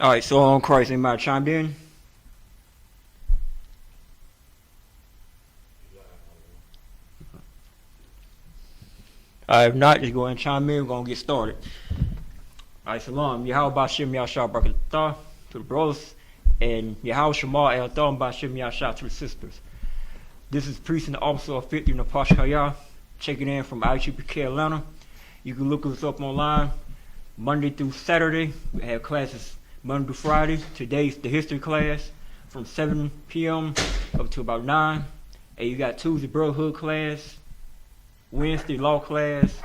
All right, so on Christ, anybody chimed in? If not, just go ahead and chime in. We're going to get started. All right, SHALAM. Yahanna to the brothers, and Yahanna Shema El Thom Bashim Yashah to the sisters. This is Priest and Officer of 50 in the Pashkaya, checking in from I.S.U.P.K, Atlanta. You can look us up online Monday through Saturday. We have classes Monday through Friday. Today's the history class from 7 p.m. up to about 9. And you got Tuesday Brotherhood class, Wednesday law class,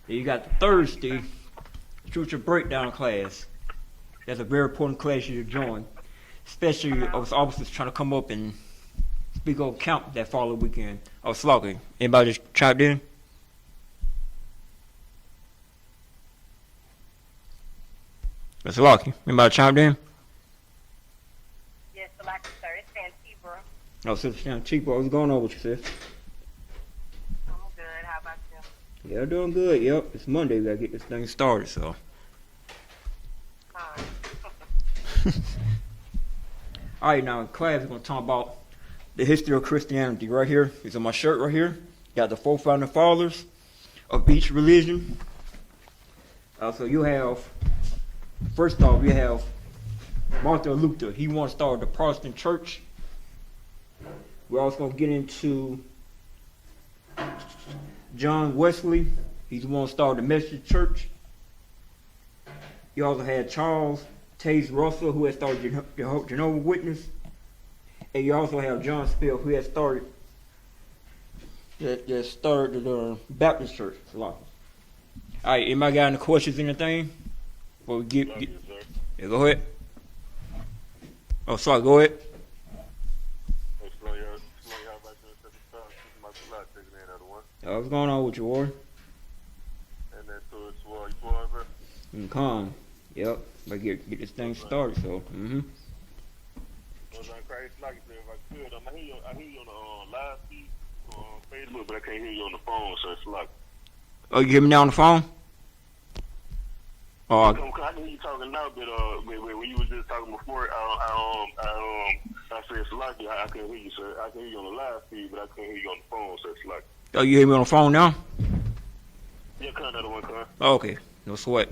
and you got the Thursday Scripture breakdown class. That's a very important class you should join, especially as officers trying to come up and speak on camp that following weekend. Slogging. Anybody just chimed in? Mr. Lockie, anybody chimed in? Yes, like sir, it's Antigua. Oh, Sister Antigua, what's going on with you, sis? I'm good. How about you? Yeah, doing good. Yep, it's Monday. We gotta get this thing started. So. All right, now in class we're gonna talk about the history of Christianity. Right here, it's on my shirt. Right here, got the 4 founding fathers of each religion. So you have, first off, you have Martin Luther. He once started the Protestant church. We're also gonna get into John Wesley. He's the one who started the Methodist Church. You also had Charles Taze Russell, who had started Jehovah's Witness. And you also have John Spill, who had started the Baptist Church. All right, anybody got any questions, anything? Before we get yeah, go ahead. Oh, sorry, go ahead. What's going on with you, Warren? And then so it's what you want, bro? And Con. Yep. But get this thing started, so Like I said, if I could, I hear you on the live feed on Facebook, but I can't hear you on the phone, so it's like. Oh, you hear me now on the phone? Oh, I can hear you talking now, but when you was just talking before, I said it's like I can't hear you, sir. I can hear you on the live feed, but I can't hear you on the phone, so it's like. oh, you hear me on the phone now? Yeah, come another one, come. Oh, okay, no sweat.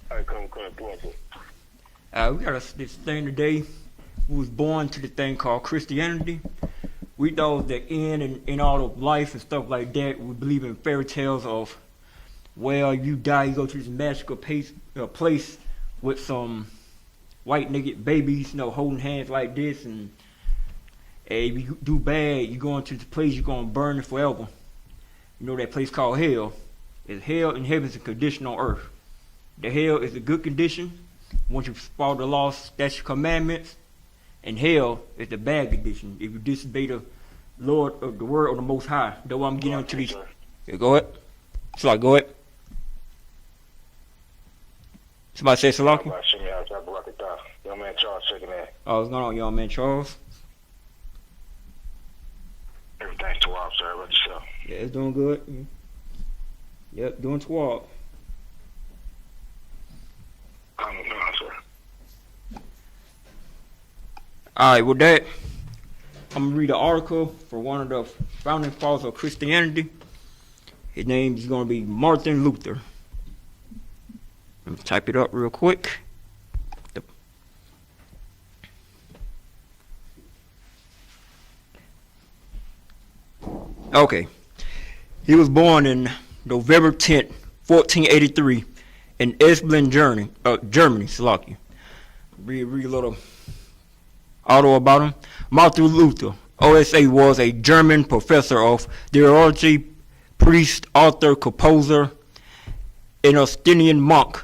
All right, come, pull up. We got this thing today. We was born to the thing called Christianity. We know that in all of life and stuff like that, we believe in fairy tales of, well, you die, you go to this magical place with some white naked babies, holding hands like this, and if you do bad, you go into this place, you're gonna burn it forever. You know that place called hell. It's hell and heaven is a condition on earth. The hell is a good condition once you follow the laws, statutes, commandments, and hell is the bad condition if you disobey the Lord of the word of the Most High. That's why I'm getting into these. Yeah, go ahead. Go ahead. Somebody say Salaki? Young man Charles checking in. Oh, what's going on, young man Charles? Everything's 12, sir. About yourself? Yeah, it's doing good. Yep, doing 12. I'm doing, sir. All right, with that, I'm going to read an article for one of the founding fathers of Christianity. His name is going to be Martin Luther. Let me type it up real quick. Okay. He was born in November 10th, 1483 in Esblin, Germany, Slovakia. Read a little auto about him. Martin Luther, OSA, was a German professor of theology, priest, author, composer, an Augustinian monk.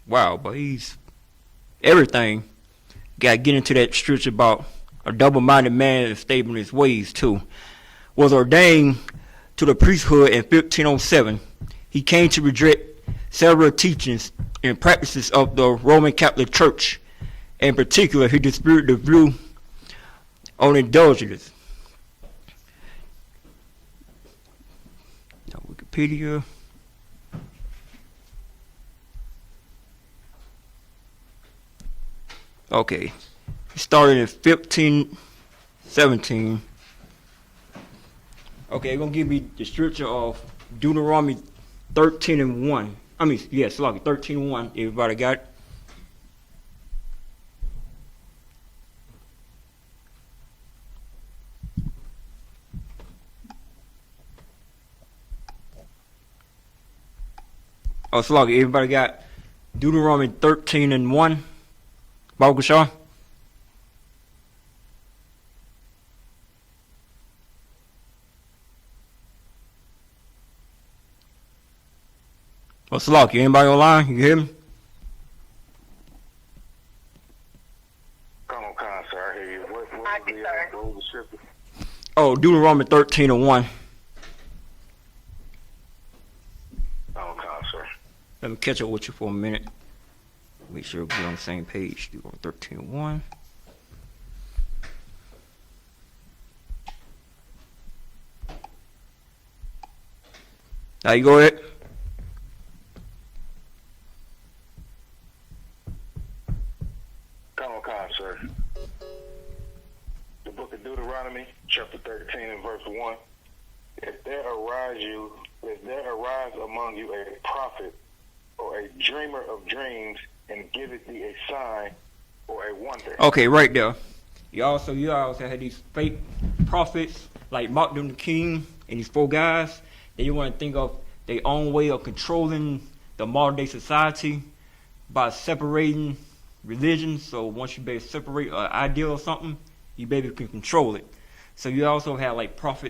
Wow, but he's everything. Got to get into that stretch about a double-minded man and stable in his ways, too. Was ordained to the priesthood in 1507. He came to reject several teachings and practices of the Roman Catholic Church. In particular, he disputed the view on indulgences. Now, Wikipedia. Okay. Started in 15:17. Okay, they're gonna give me the scripture of Deuteronomy 13:1. I mean, yes, yeah, 13:1. Everybody got it? Oh, Sluggy, everybody got Deuteronomy 13:1. Bible Shaw? Oh, Sluggy, anybody online? You hear me? Come on, sir. I hear you. What was the scripture? Oh, Deuteronomy 13:1. Okay, sir. Let me catch up with you for a minute. Make sure we're on the same page. Deuteronomy 13:1. Now you go ahead. Come on, sir. The book of Deuteronomy, chapter 13 and verse 1. If there arise among you a prophet or a dreamer of dreams, and giveth thee a sign or a wonder. Okay, right there. You also had these fake prophets like Martin Luther King and these four guys. They want to think of their own way of controlling the modern day society by separating religions. So once you better separate an idea or something, you better can control it. So you also have like false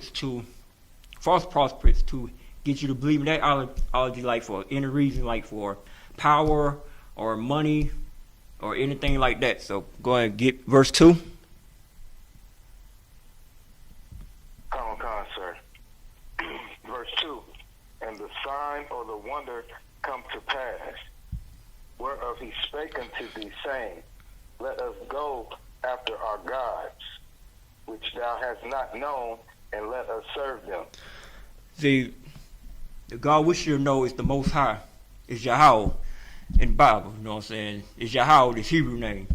prophets to get you to believe in that ideology, like for any reason, like for power or money or anything like that. So go ahead and get verse 2. Come on, sir. Verse 2. And the sign or the wonder come to pass, whereof he spake unto thee, saying, let us go after our gods, which thou hast not known, and let us serve them. See, the God we should know is the Most High. It's Yahweh in the Bible, you know what I'm saying? It's Yahweh, this Hebrew name.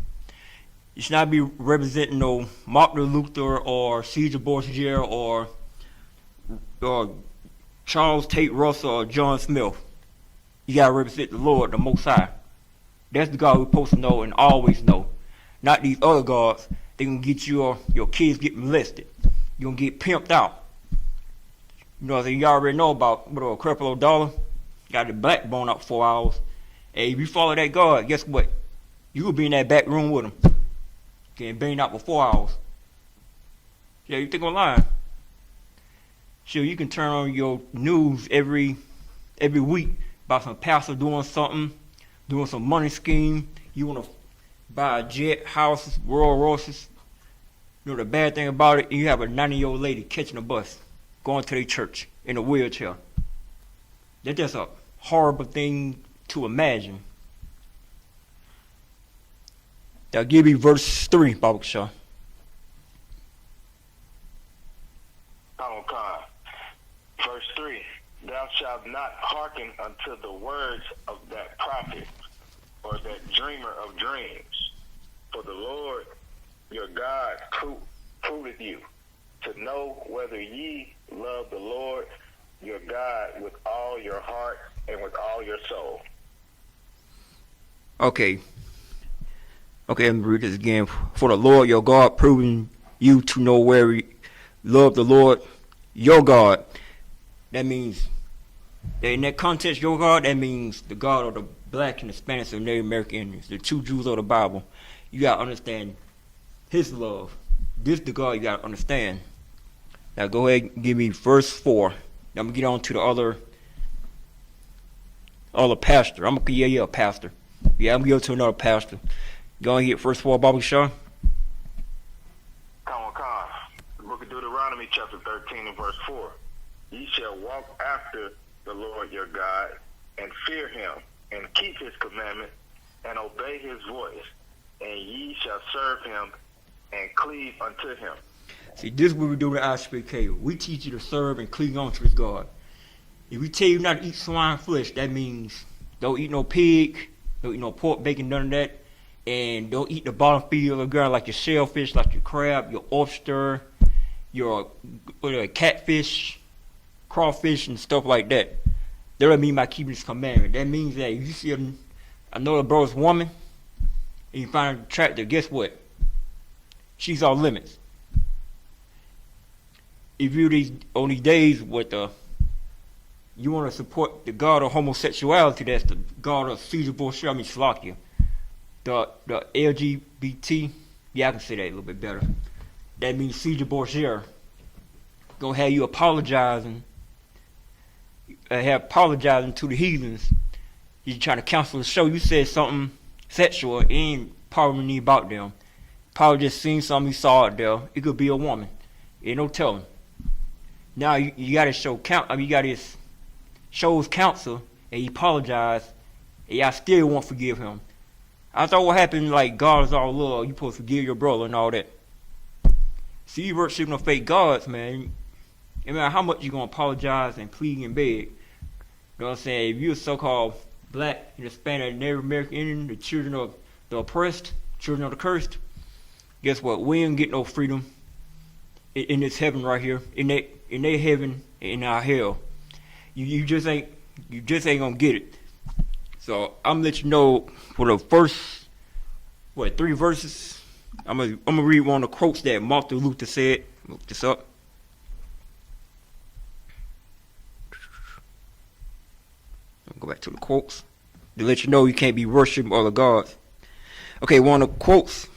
You should not be representing no Martin Luther or Caesar Borgia or Charles Tate Russell or John Smith. You gotta represent the Lord, the Most High. That's the God we're supposed to know and always know. Not these other gods. They gonna get your kids get molested. You're gonna get pimped out. You know what I'm saying? You already know about a cripple dollar. Got the black bone up 4 hours. Hey, if you follow that God, guess what? You will be in that back room with him. Getting banged out for 4 hours. Yeah, you think I'm lying? Sure, you can turn on your news every week about some pastor doing something, doing some money scheme. You want to buy a jet, houses, Rolls Royces. You know the bad thing about it, you have a 90-year-old lady catching a bus, going to their church in a wheelchair. That's just a horrible thing to imagine. Now give me verse 3, Baba Shah. Verse 3. Thou shalt not hearken unto the words of that prophet or that dreamer of dreams. For the Lord your God proveth you, to know whether ye love the Lord your God with all your heart and with all your soul. Okay, let me read this again. For the Lord your God proving you to know where you love the Lord your God. That means, in that context, your God, that means the God of the black and the Spanish and Native American Indians, the two Jews of the Bible. You got to understand his love. This is the God you got to understand. Now go ahead and give me verse 4. Now I'm going to get on to the other pastor. Pastor. Yeah, I'm going to go to another pastor. Go ahead and get verse 4, Bobby Shaw. Come on. The book of Deuteronomy, chapter 13 and verse 4. Ye shall walk after the Lord your God, and fear him, and keep his commandment, and obey his voice, and ye shall serve him, and cleave unto him. See, this is what we do in I.S.U.P.K. We teach you to serve and cleave on to this God. If we tell you not to eat swine flesh, that means don't eat no pig, don't eat no pork, bacon, none of that. and don't eat the bottom feed of the ground like your shellfish, like your crab, your oyster, your catfish, crawfish, and stuff like that. That what I mean by keeping this commandment. That means that if you see another brother's woman and you find her attractive, guess what? She's off limits. If you're on these days with you want to support the god of homosexuality, that's the god of Caesar Borgia, Slovakia. The LGBT, yeah, I can say that a little bit better. That means Caesar Borgia. Gonna have you apologizing to the heathens. You trying to counsel the show. You said something sexual, ain't probably about them. Probably just seen something you saw out there. It could be a woman. Ain't no telling. Now you gotta show you gotta show his counsel and he apologize, and y'all still won't forgive him. I thought what happened, like God is all love, you supposed to forgive your brother and all that. See, you worshiping no fake gods, man. No matter how much you gonna apologize and plead and beg. You know what I'm saying? If you're so-called black and Hispanic and Native American Indian, the children of the oppressed, children of the cursed, guess what? We ain't get no freedom in this heaven right here, in their heaven, in our hell. You just ain't gonna get it. So I'm gonna let you know for the first 3 verses. I'm gonna read one of the quotes that Martin Luther said. Look this up. I'll go back to the quotes to let you know you can't be worshiping other gods. Okay, one of the quotes.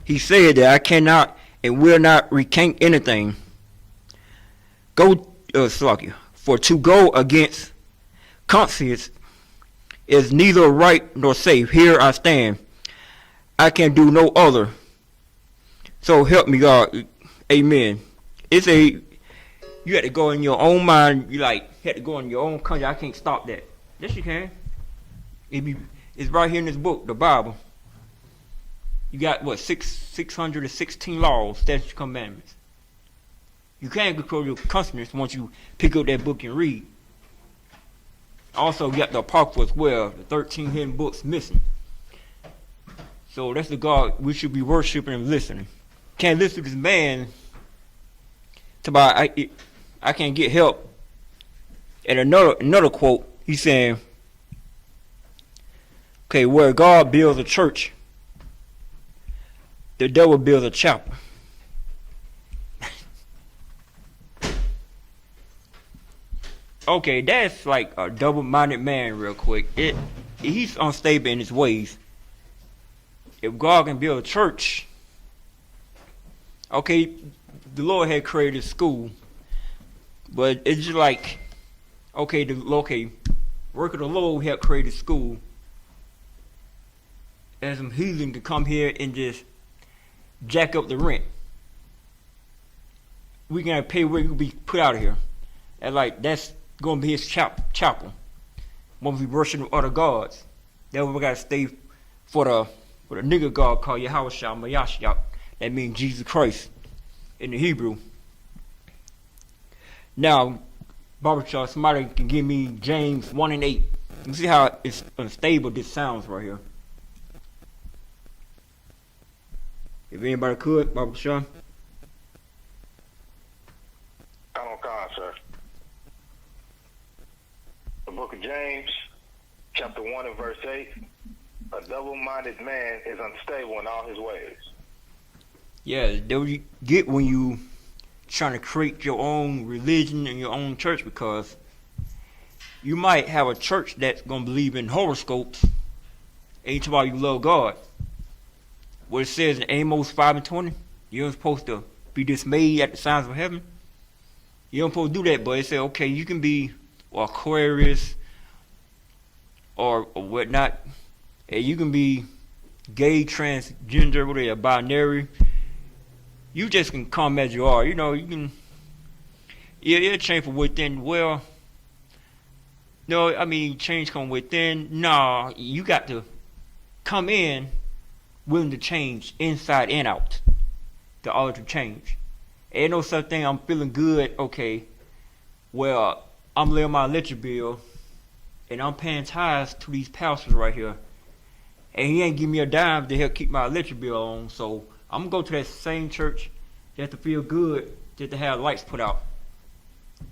He said that I cannot and will not recant anything. For to go against conscience is neither right nor safe. Here I stand. I can do no other. So help me God. Amen. You had to go in your own mind. You had to go in your own country. I can't stop that. Yes, you can. It's right here in this book, the Bible. You got 616 laws, statutes, commandments. You can't control your conscience once you pick up that book and read. Also, you got the Apocrypha as well, the 13 hidden books missing. So that's the God we should be worshiping and listening. Can't listen to this man about I can't get help. And another quote, he's saying, okay, where God builds a church, the devil builds a chapel. Okay, that's like a double-minded man real quick. He's unstable in his ways. If God can build a church, okay, the Lord had created a school, but it's just like, okay, work of the Lord had created school, and some heathen to come here and just jack up the rent. We gonna pay where you be put out of here, and that's gonna be his chapel. When we worship other gods, then we gotta stay for the nigger god called Yahanna. That means Jesus Christ in the Hebrew. Now, barbershop, somebody can give me James 1:8. You see how it's unstable this sounds right here. If anybody could, barbershop. I'm on call, sir. The book of James, chapter 1 and verse 8. A double-minded man is unstable in all his ways. Yeah, that what you get when you trying to create your own religion and your own church, because you might have a church that's going to believe in horoscopes. Ain't about you love God. What it says in Amos 5:20, you're supposed to be dismayed at the signs of heaven. You don't supposed to do that, but it said, okay, you can be Aquarius or whatnot, and you can be gay, transgender, whatever, binary. You just can come as you are. You know, you can, it'll change from within. Well, no, I mean, change come within. No, you got to come in willing to change inside and out to alter change. Ain't no such thing, I'm feeling good, okay, well, I'm laying my electric bill and I'm paying tithes to these pastors right here, and he ain't give me a dime to help keep my electric bill on. So I'm gonna go to that same church just to feel good, just to have lights put out,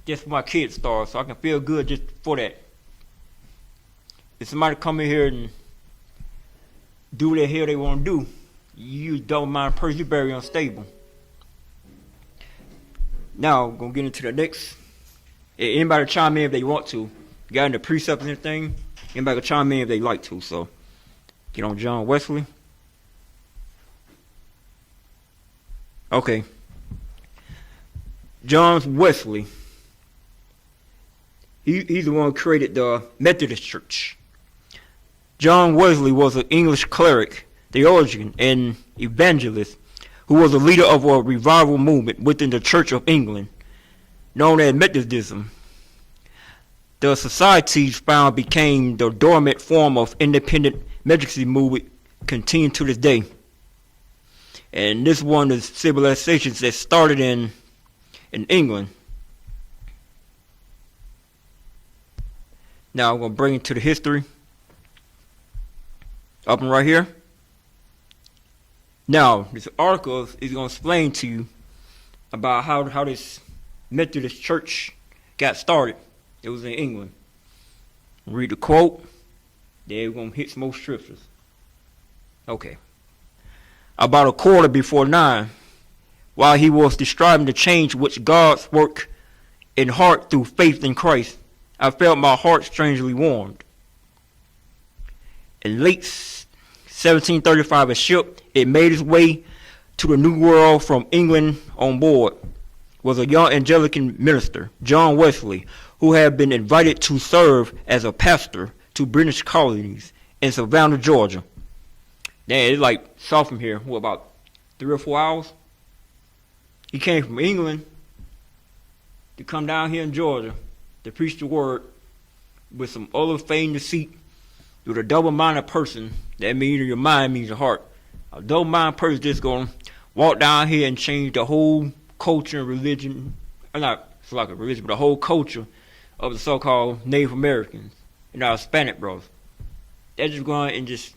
just for my kids' stars, so I can feel good just for that. If somebody come in here and do what the hell they want to do, you don't mind person, you very unstable. Now, we're going to get into the next. Anybody chime in if they want to. Got into precepts and everything. Anybody can chime in if they like to. So, get on John Wesley. Okay. John Wesley. He's the one who created the Methodist Church. John Wesley was an English cleric, theologian, and evangelist who was a leader of a revival movement within the Church of England, known as Methodism. The societies found became the dormant form of independent Methodist movement, continuing to this day. And this is one of the civilizations that started in England. Now I'm going to bring it to the history. Up and right here. Now, this article is going to explain to you about how this Methodist church got started. It was in England. Read the quote. Then we're going to hit some more scriptures. Okay. About 9:15, while he was describing the change which God's work in heart through faith in Christ, I felt my heart strangely warmed. In late 1735, a ship, it made its way to the New World from England. On board was a young Anglican minister, John Wesley, who had been invited to serve as a pastor to British colonies in Savannah, Georgia. Damn, it's like south from here, about 3 or 4 hours? He came from England to come down here in Georgia to preach the word with some other fame deceit. With a double-minded person, that means your mind means your heart. A double-minded person just going to walk down here and change the whole culture and religion, not it's like a religion, but the whole culture of the so-called Native Americans and our Hispanic brothers. They're just going and just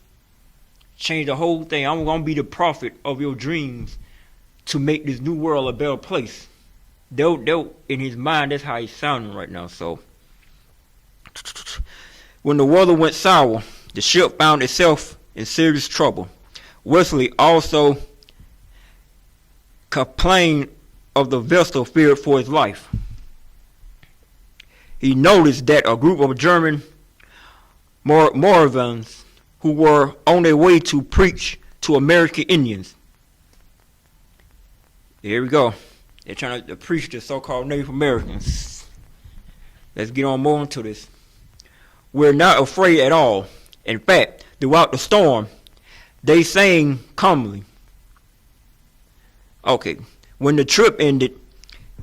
change the whole thing. I'm going to be the prophet of your dreams to make this new world a better place. They'll in his mind, that's how he's sounding right now. So, when the weather went sour, the ship found itself in serious trouble. Wesley also complained of the vessel feared for his life. He noticed that a group of German Moravians who were on their way to preach to American Indians. Here we go. They're trying to preach to so-called Native Americans. Let's get on more into this. We're not afraid at all. In fact, throughout the storm, they sang calmly. Okay, when the trip ended,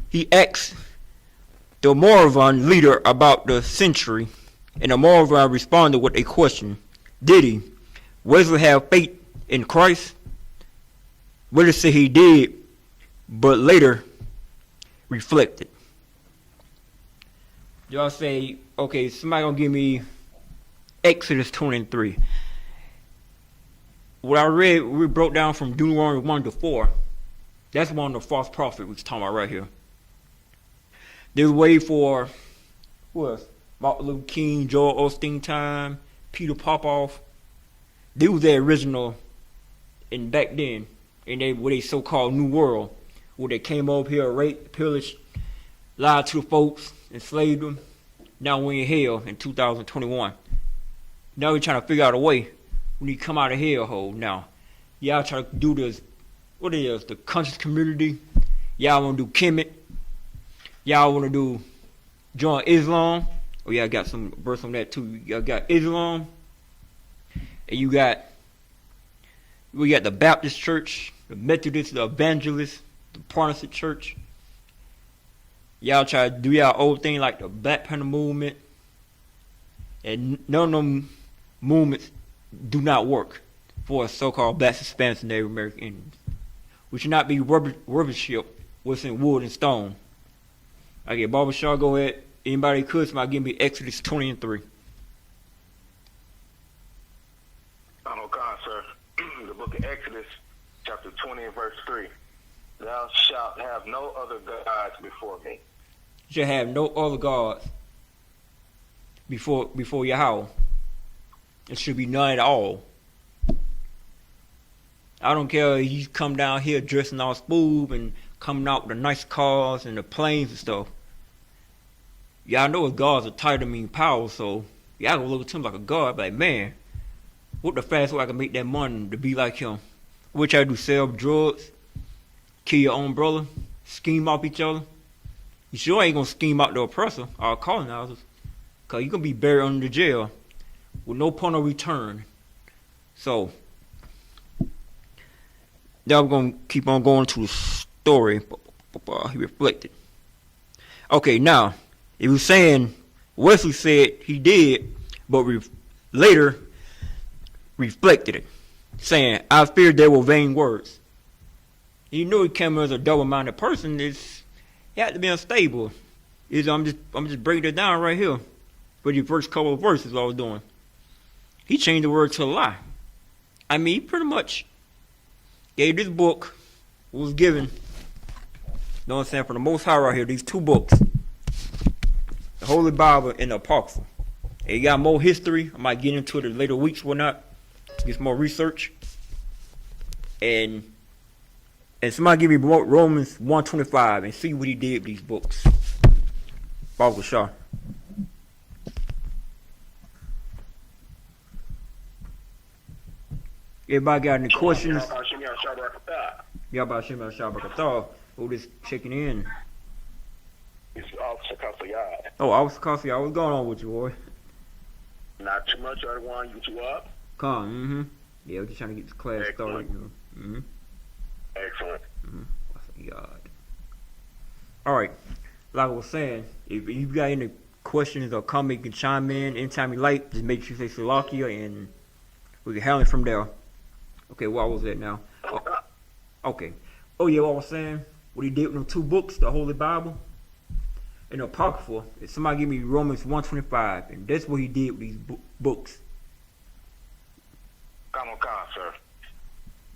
he asked the Moravian leader about the century, and the Moravian responded with a question. Did he? Wesley have faith in Christ? Wesley said he did, but later reflected. Y'all say, okay, somebody gonna give me Exodus 23. What I read, we broke down from Deuteronomy 1 to 4. That's one of the false prophets we was talking about right here. There's way for, who else? Martin Luther King, Joel Osteen time, Peter Popoff. They was the original, and back then, in they so-called New World, where they came over here, raped, pillaged, lied to the folks, enslaved them. Now we're in hell in 2021. Now we're trying to figure out a way. We need to come out of hellhole now. Y'all try to do this, what it is, the conscious community. Y'all want to do Kemet. Y'all want to do join Islam. Oh yeah, I got some verse on that too. Y'all got Islam. And we got the Baptist church, the Methodist, the Evangelist, the Protestant church. Y'all try to do y'all old thing like the Black Panther movement. And none of them movements do not work for so-called Black, Hispanics, and Native American Indians. We should not be worship what's in wood and stone. Okay, Barbershop, go ahead. Anybody could, somebody give me Exodus 20 and 3. Okay. chapter 20 and verse 3. Thou shalt have no other gods before me. You shall have no other gods before Yahweh. It should be none at all. I don't care if he's come down here dressing all smooth and coming out with the nice cars and the planes and stuff. Y'all know his gods are title mean power, so y'all gonna look at him like a god, like, man, what the fastest way I can make that money to be like him? What y'all do, sell drugs, kill your own brother, scheme off each other? You sure ain't gonna scheme out the oppressor, our colonizers, cause you gonna be buried under the jail with no point of return. So now we're gonna keep on going to the story. He reflected. Okay, now he was saying Wesley said he did, but later reflected it, saying, "I feared they were vain words." You know he came as a double-minded person. He had to be unstable. I'm just breaking it down right here for the first couple of verses I was doing. He changed the word to a lie. I mean, he pretty much gave this book, was given, you know what I'm saying, from the Most High right here, these two books, the Holy Bible and the Apocrypha. And you got more history. I might get into it in later weeks, whatnot, get some more research. And somebody give me Romans 1:25 and see what he did with these books. Baruch Shah. Everybody got any questions? Yeah, about Shem Shabbat. Who just checking in? It's Officer Kasayad. Oh, Officer Kasayad, what's going on with you, boy? Not too much. I want you to up. Come, Yeah, we're just trying to get this class started. Excellent. God. All right. Like I was saying, if you got any questions or comments, you can chime in anytime you like. Just make sure you say Salakia, and we can handle it from there. Okay, what was that now? Oh, okay. Oh, yeah, what I was saying, what he did with them two books, the Holy Bible and the Apocrypha, if somebody give me Romans 1:25, and that's what he did with these books. Come on, sir.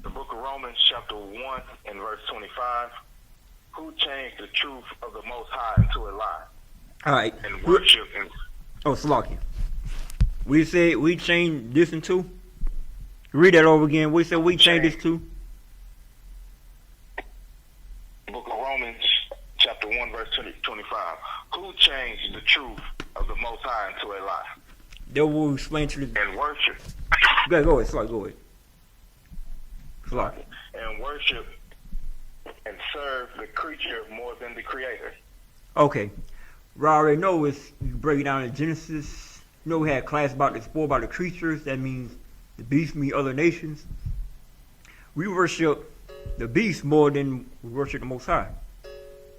The book of Romans, chapter 1 and verse 25. Who changed the truth of the Most High into a lie? All right. And worship and... Oh, Salakia. We said we changed this into? Read that over again. We said we changed this to? Book of Romans, chapter 1, verse 25. Who changed the truth of the Most High into a lie? That will explain to the... And worship. Go ahead, Salakia, go ahead. Salakia. And worship and serve the creature more than the creator. Okay. We already know you break it down in Genesis. You know we had a class about this before, about the creatures. That means the beasts meet other nations. We worship the beast more than we worship the Most High.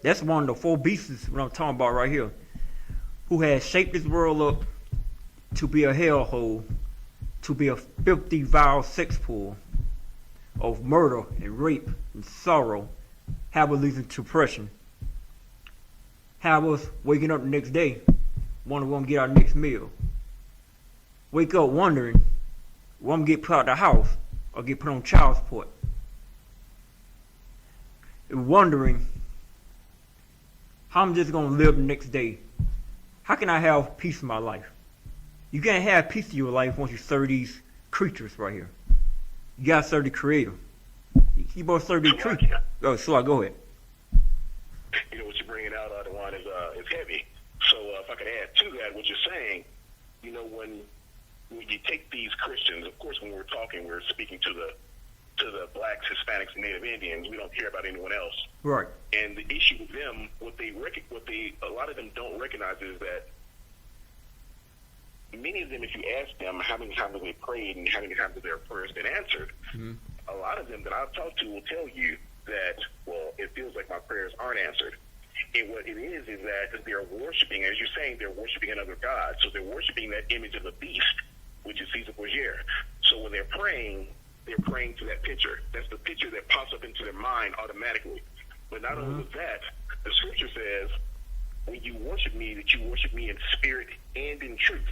That's one of the four beasts what I'm talking about right here, who has shaped this world up to be a hellhole, to be a filthy, vile sex pool of murder and rape and sorrow, have us leading to oppression, have us waking up the next day wondering when we get our next meal, wake up wondering when we get put out of the house or get put on child support, and wondering how I'm just going to live the next day. How can I have peace in my life? You can't have peace in your life once you serve these creatures right here. You got to serve the Creator. You both serve these creatures. Oh, so go ahead. You know what you're bringing out, Adawan, is heavy. So if I could add to that, what you're saying, you know, when you take these Christians, of course, when we're talking, we're speaking to the blacks, Hispanics, and Native Indians. We don't care about anyone else. Right. And the issue with them, a lot of them don't recognize is that many of them, if you ask them how many times have they prayed and how many times have their prayers been answered, a lot of them that I've talked to will tell you that, well, it feels like my prayers aren't answered. And what it is that they're worshiping, as you're saying, they're worshiping another god. So they're worshiping that image of the beast, which is Isupk. So when they're praying to that picture. That's the picture that pops up into their mind automatically. But not only with that, the scripture says, when you worship me, that you worship me in spirit and in truth.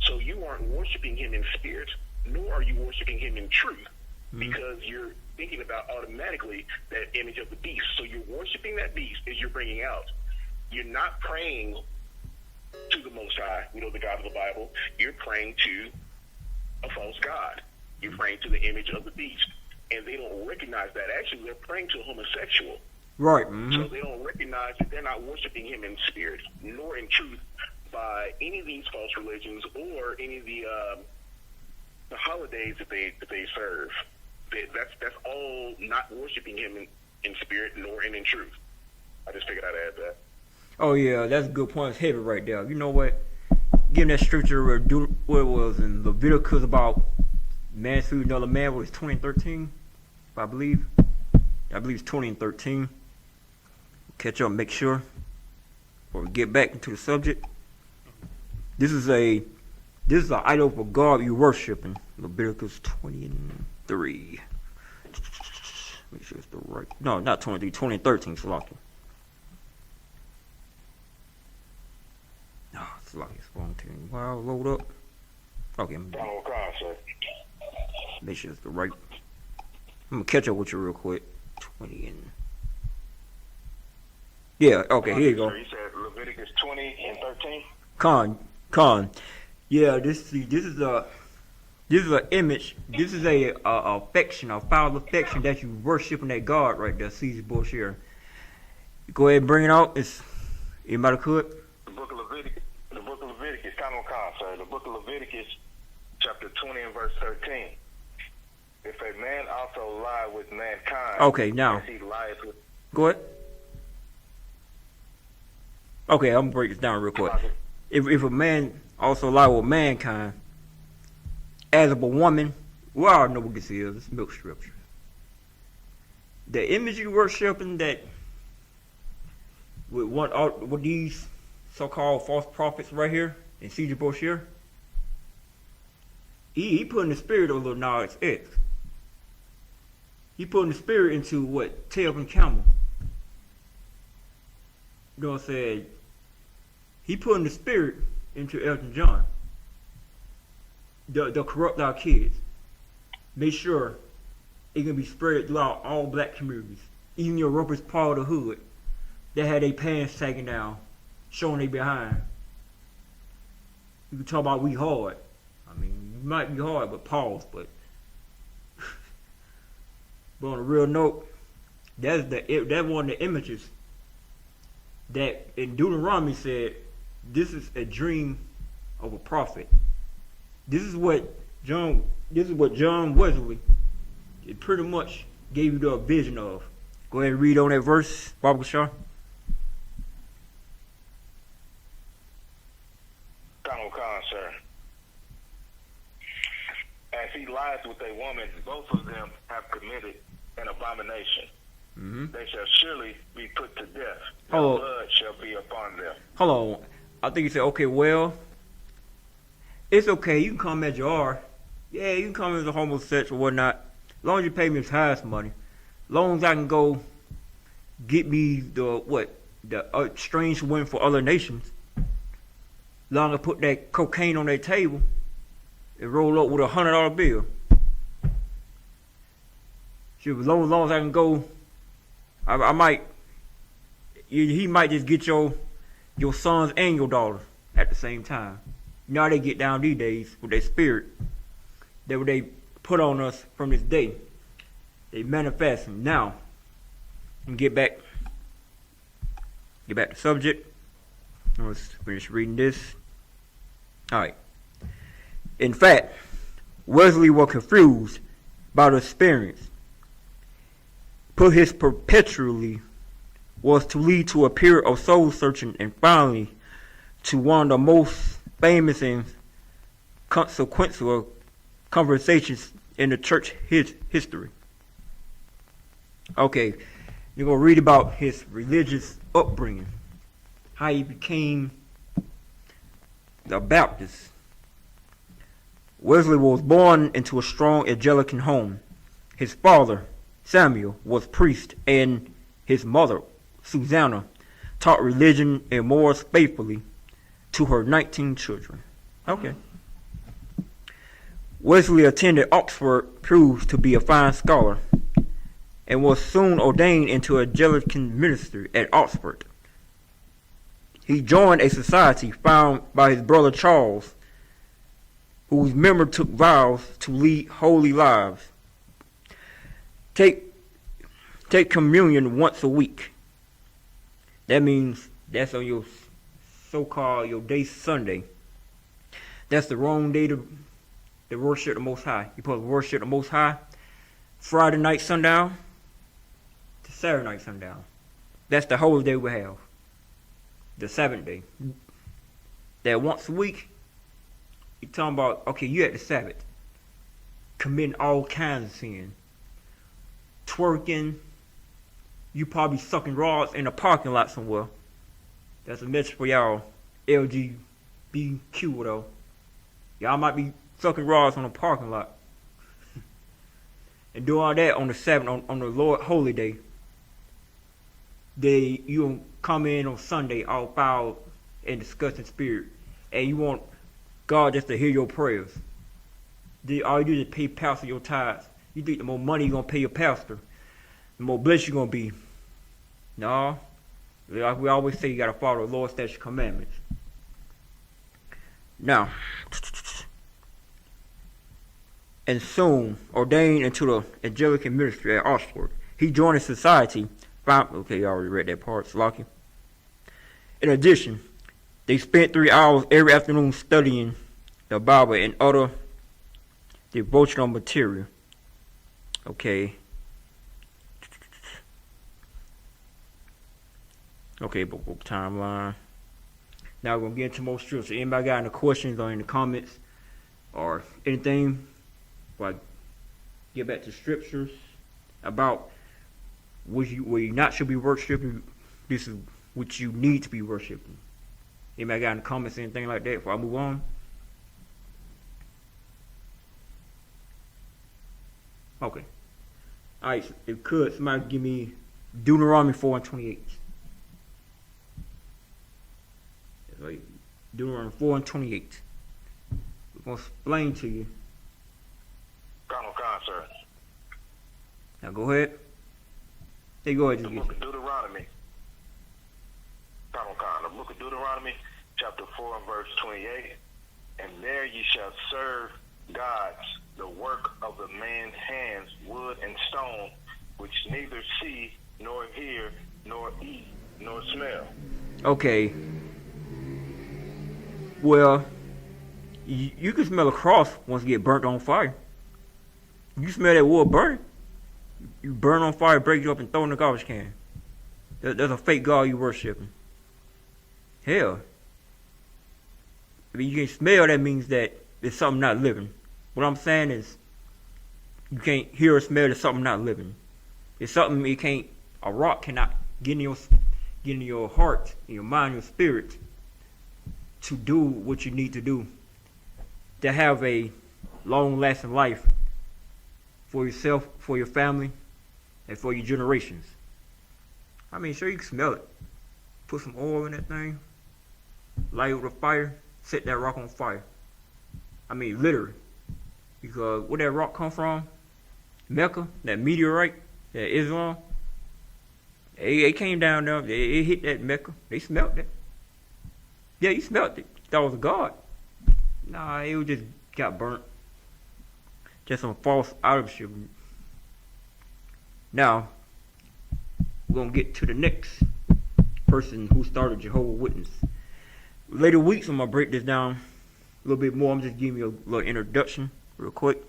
So you aren't worshiping him in spirit, nor are you worshiping him in truth. because you're thinking about automatically that image of the beast. So you're worshiping that beast as you're bringing out. You're not praying to the Most High, the God of the Bible. You're praying to a false god. You're praying to the image of the beast. And they don't recognize that. Actually, they're praying to a homosexual. Right. So they don't recognize that they're not worshiping him in spirit nor in truth by any of these false religions or any of the holidays that they serve. That's all not worshiping him in spirit nor in truth. I just figured I'd add that. Oh yeah, that's a good point. It's heavy right there. You know what? Given that scripture where what it was in Leviticus about man sued another man was 2013, I believe. I believe it's 2013. Catch up, make sure. Before we get back into the subject, this is an idol for God you worshiping. Leviticus 23. Make sure it's the right. No, not 23. 2013. Salaki. No, Salaki. It's wrong thing. Wow, load up. Okay. Make sure it's the right. I'm gonna catch up with you real quick. 20 and. Yeah, okay, here you go. You said Leviticus 20 and 13? Con. Yeah, this is an image. This is a affection, a foul affection that you worshiping that God right there, Caesar Bush here. Go ahead and bring it out. Anybody could? The book of Leviticus, sir. The book of Leviticus, chapter 20 and verse 13. If a man also lie with mankind, okay, now. he lieth with. Go ahead. Okay, I'm gonna break this down real quick. If a man also lie with mankind, as of a woman, we all know what this is. It's milk scripture. The image you worshiping that with these so-called false prophets right here in Caesar Bush here, he putting the spirit of Lil Nas X. He putting the spirit into what? Telvin Campbell. You know what I'm saying? He putting the spirit into Elton John. The corrupt our kids. Make sure it can be spread throughout all black communities. Even your roughest part of the hood that had their pants taken down, showing they behind. You can talk about we hard. I mean, you might be hard, but pause. But on a real note, that's one of the images that in Deuteronomy said, this is a dream of a prophet. This is what John Wesley, it pretty much gave you the vision of. Go ahead and read on that verse, Baba Shah. Khan, sir. As he lies with a woman, both of them have committed an abomination. Mm-hmm. They shall surely be put to death. Their blood shall be upon them. Hold on. I think you said, okay, well, it's okay. You can come as you are. Yeah, you can come as a homosexual or whatnot. As long as you pay me the highest money. As long as I can go get me the strange women for other nations. As long as I put that cocaine on their table and roll up with $100 bill. Shoot, as long as I can go, I might. He might just get your sons and your daughters at the same time. You know how they get down these days with their spirit. That what they put on us from this day. They manifest now. And get back to subject. Let's finish reading this. Alright. In fact, Wesley was confused by the experience. Put his perpetually was to lead to a period of soul searching and finally to one of the most famous and consequential conversations in the church history. Okay, you're going to read about his religious upbringing, how he became a Baptist. Wesley was born into a strong Anglican home. His father, Samuel, was priest, and his mother, Susanna, taught religion and morals faithfully to her 19 children. Okay. Wesley attended Oxford, proved to be a fine scholar, and was soon ordained into Anglican ministry at Oxford. He joined a society founded by his brother Charles, whose members took vows to lead holy lives. Take communion once a week. That means that's on your so-called your day Sunday. That's the wrong day to worship the Most High. You're supposed to worship the Most High Friday night sundown to Saturday night sundown. That's the holy day we have. The seventh day. That once a week, you're talking about, okay, you at the Sabbath, committing all kinds of sin. Twerking, you probably sucking rods in a parking lot somewhere. That's a message for y'all LGBTQ though. Y'all might be sucking rods on a parking lot. And do all that on the Sabbath, on the Lord holy day. You come in on Sunday all foul and disgusting spirit, and you want God just to hear your prayers. All you do is pay pastor your tithes. You think the more money you're gonna pay your pastor, the more blessed you're gonna be. No, like we always say, you gotta follow the Lord's statute commandments. Now, and soon ordained into the Anglican ministry at Oxford, he joined a society. Okay, you already read that part, Slocky. In addition, they spent 3 hours every afternoon studying the Bible and other devotional material. Okay, book timeline. Now we're going to get into more scripture. Anybody got any questions or in the comments or anything? Like, get back to scriptures about where you not should be worshiping. This is what you need to be worshiping. Anybody got any comments or anything like that before I move on? Okay. Alright, if could, somebody give me Deuteronomy 4:28. Right. Deuteronomy 4:28. We're going to explain to you. Con, sir. Now go ahead. Hey, go ahead. The book of Deuteronomy. The book of Deuteronomy, chapter 4 and verse 28. And there ye shall serve gods, the work of the man's hands, wood and stone, which neither see, nor hear, nor eat, nor smell. Okay. Well, you can smell a cross once you get burnt on fire. You smell that wood burning, you burn on fire, break it up, and throw it in the garbage can. There's a fake God you worshiping. Hell. I mean, you can smell, that means that there's something not living. What I'm saying is, you can't hear or smell there's something not living. It's something a rock cannot get in your heart, in your mind, your spirit, to do what you need to do, to have a long-lasting life for yourself, for your family, and for your generations. I mean, sure, you can smell it. Put some oil in that thing, light it with a fire, set that rock on fire. I mean, literally. Because where that rock come from, Mecca, that meteorite, that Islam, it came down there, it hit that Mecca, they smelt it. Yeah, you smelt it. That was a god. Nah, it just got burnt. Just some false idolship. Now, we're going to get to the next person who started Jehovah's Witness. Later weeks, I'm going to break this down a little bit more. I'm just giving you a little introduction real quick.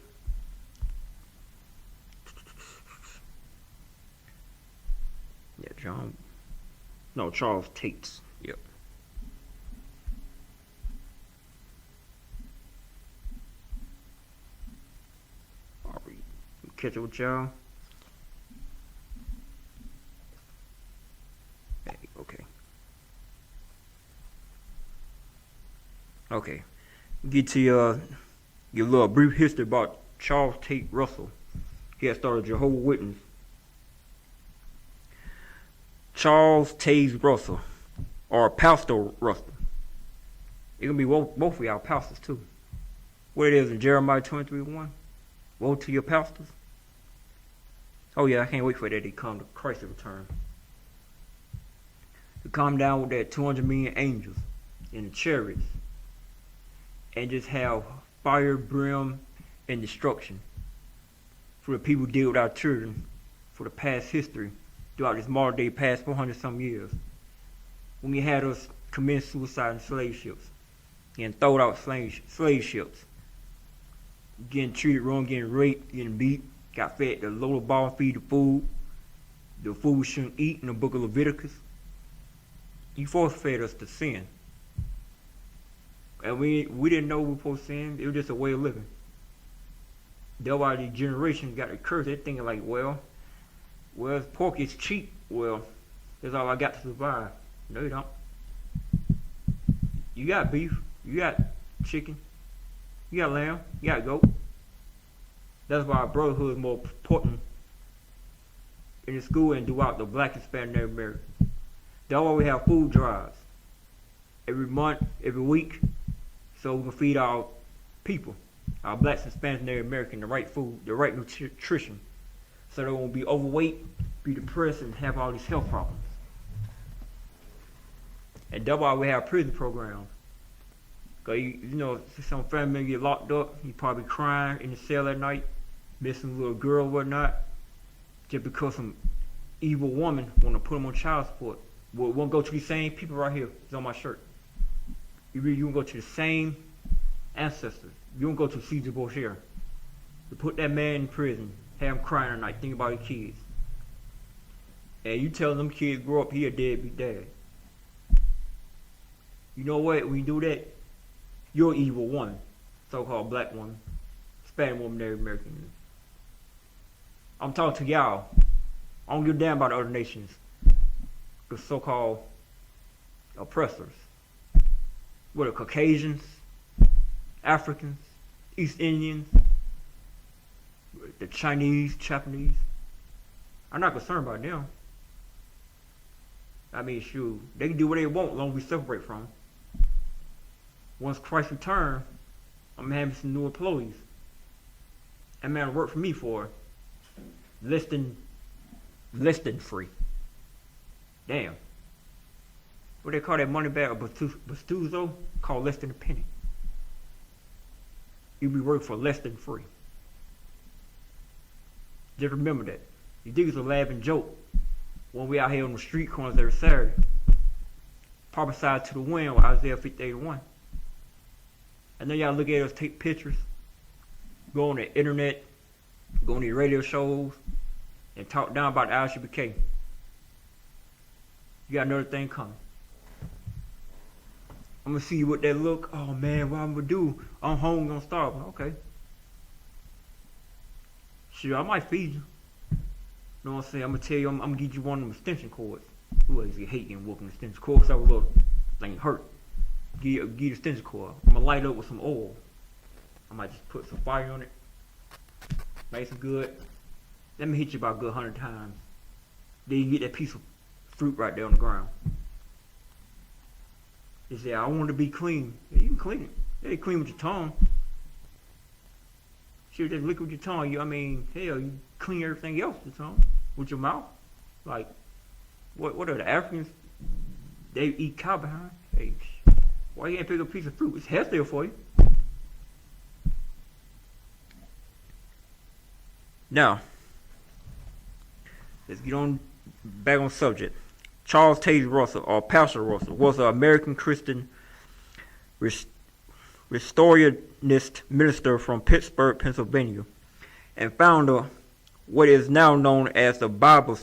Yeah, Charles Tate. Yep. All right, catch up with y'all. Okay. Okay. Get to your little brief history about Charles Tate Russell. He had started Jehovah's Witness. Charles Tate Russell, or Pastor Russell. It can be both of y'all pastors too. what it is in Jeremiah 23:1. Woe to your pastors. Oh yeah, I can't wait for that to come to Christ's return. To come down with that 200 million angels in the chariots and just have fire, brim, and destruction for the people who deal with our children for the past history throughout this modern day past 400 some years. When we had us commit suicide in slave ships and thrown out slave ships, getting treated wrong, getting raped, getting beat, got fed the lower ball feed the food we shouldn't eat in the book of Leviticus. He force fed us to sin. And we didn't know we were supposed to sin. It was just a way of living. That's why the generation got the curse. They're thinking like, well, pork is cheap. Well, that's all I got to survive. No, you don't. You got beef. You got chicken. You got lamb. You got goat. That's why our brotherhood is more important in the school and throughout the Black and Hispanic America. That's why we have food drives every month, every week, so we can feed our people, our Blacks and Hispanic American, the right food, the right nutrition, so they won't be overweight, be depressed, and have all these health problems. And that's why we have prison programs. Because, you know, some family get locked up, he probably crying in the cell at night, missing a little girl or whatnot, just because some evil woman want to put him on child support. Well, won't go to the same people right here. It's on my shirt. You won't go to the same ancestors. You won't go to Caesar Borgia. To put that man in prison, have him crying at night, think about his kids. And you tell them kids grow up, he a deadbeat dad. You know what? When you do that, you're an evil woman, so-called black woman, Hispanic woman, Native American. I'm talking to y'all. I don't give a damn about the other nations. The so-called oppressors. What are Caucasians, Africans, East Indians, the Chinese, Japanese. I'm not concerned about them. I mean, shoot, they can do what they want as long as we separate from them. Once Christ returns, I'm having some new employees. That man worked for me for less than free. Damn. What they call that money bag, Bastuzo? Called less than a penny. You be working for less than free. Just remember that. You think it's a laugh and joke when we out here on the street corners every Saturday. Prophesy to the wind with Isaiah 50:81. And then y'all look at us, take pictures, go on the internet, go on these radio shows, and talk down about the I.S.U.P.K. You got another thing coming. I'm gonna see you with that look. Oh man, what I'm gonna do? I'm home, gonna starve. Okay. Sure, I might feed you. You know what I'm saying? I'm gonna tell you, I'm gonna get you one of them extension cords. Who is hating working extension cords? That little thing hurt. Give you the extension cord. I'm gonna light it up with some oil. I might just put some fire on it. Nice and good. Let me hit you about a good 100 times. Then you get that piece of fruit right there on the ground. They say, I want to be clean. Yeah, you can clean it. Yeah, you clean with your tongue. Sure, just lick with your tongue. I mean, hell, you clean everything else with your tongue. With your mouth. Like, what are the Africans? They eat cow behind. Hey, why you can't pick a piece of fruit? It's healthier for you. Now, let's get on back on subject. Charles Taze Russell, or Pastor Russell, was an American Christian restorationist minister from Pittsburgh, Pennsylvania, and founder of what is now known as the Bible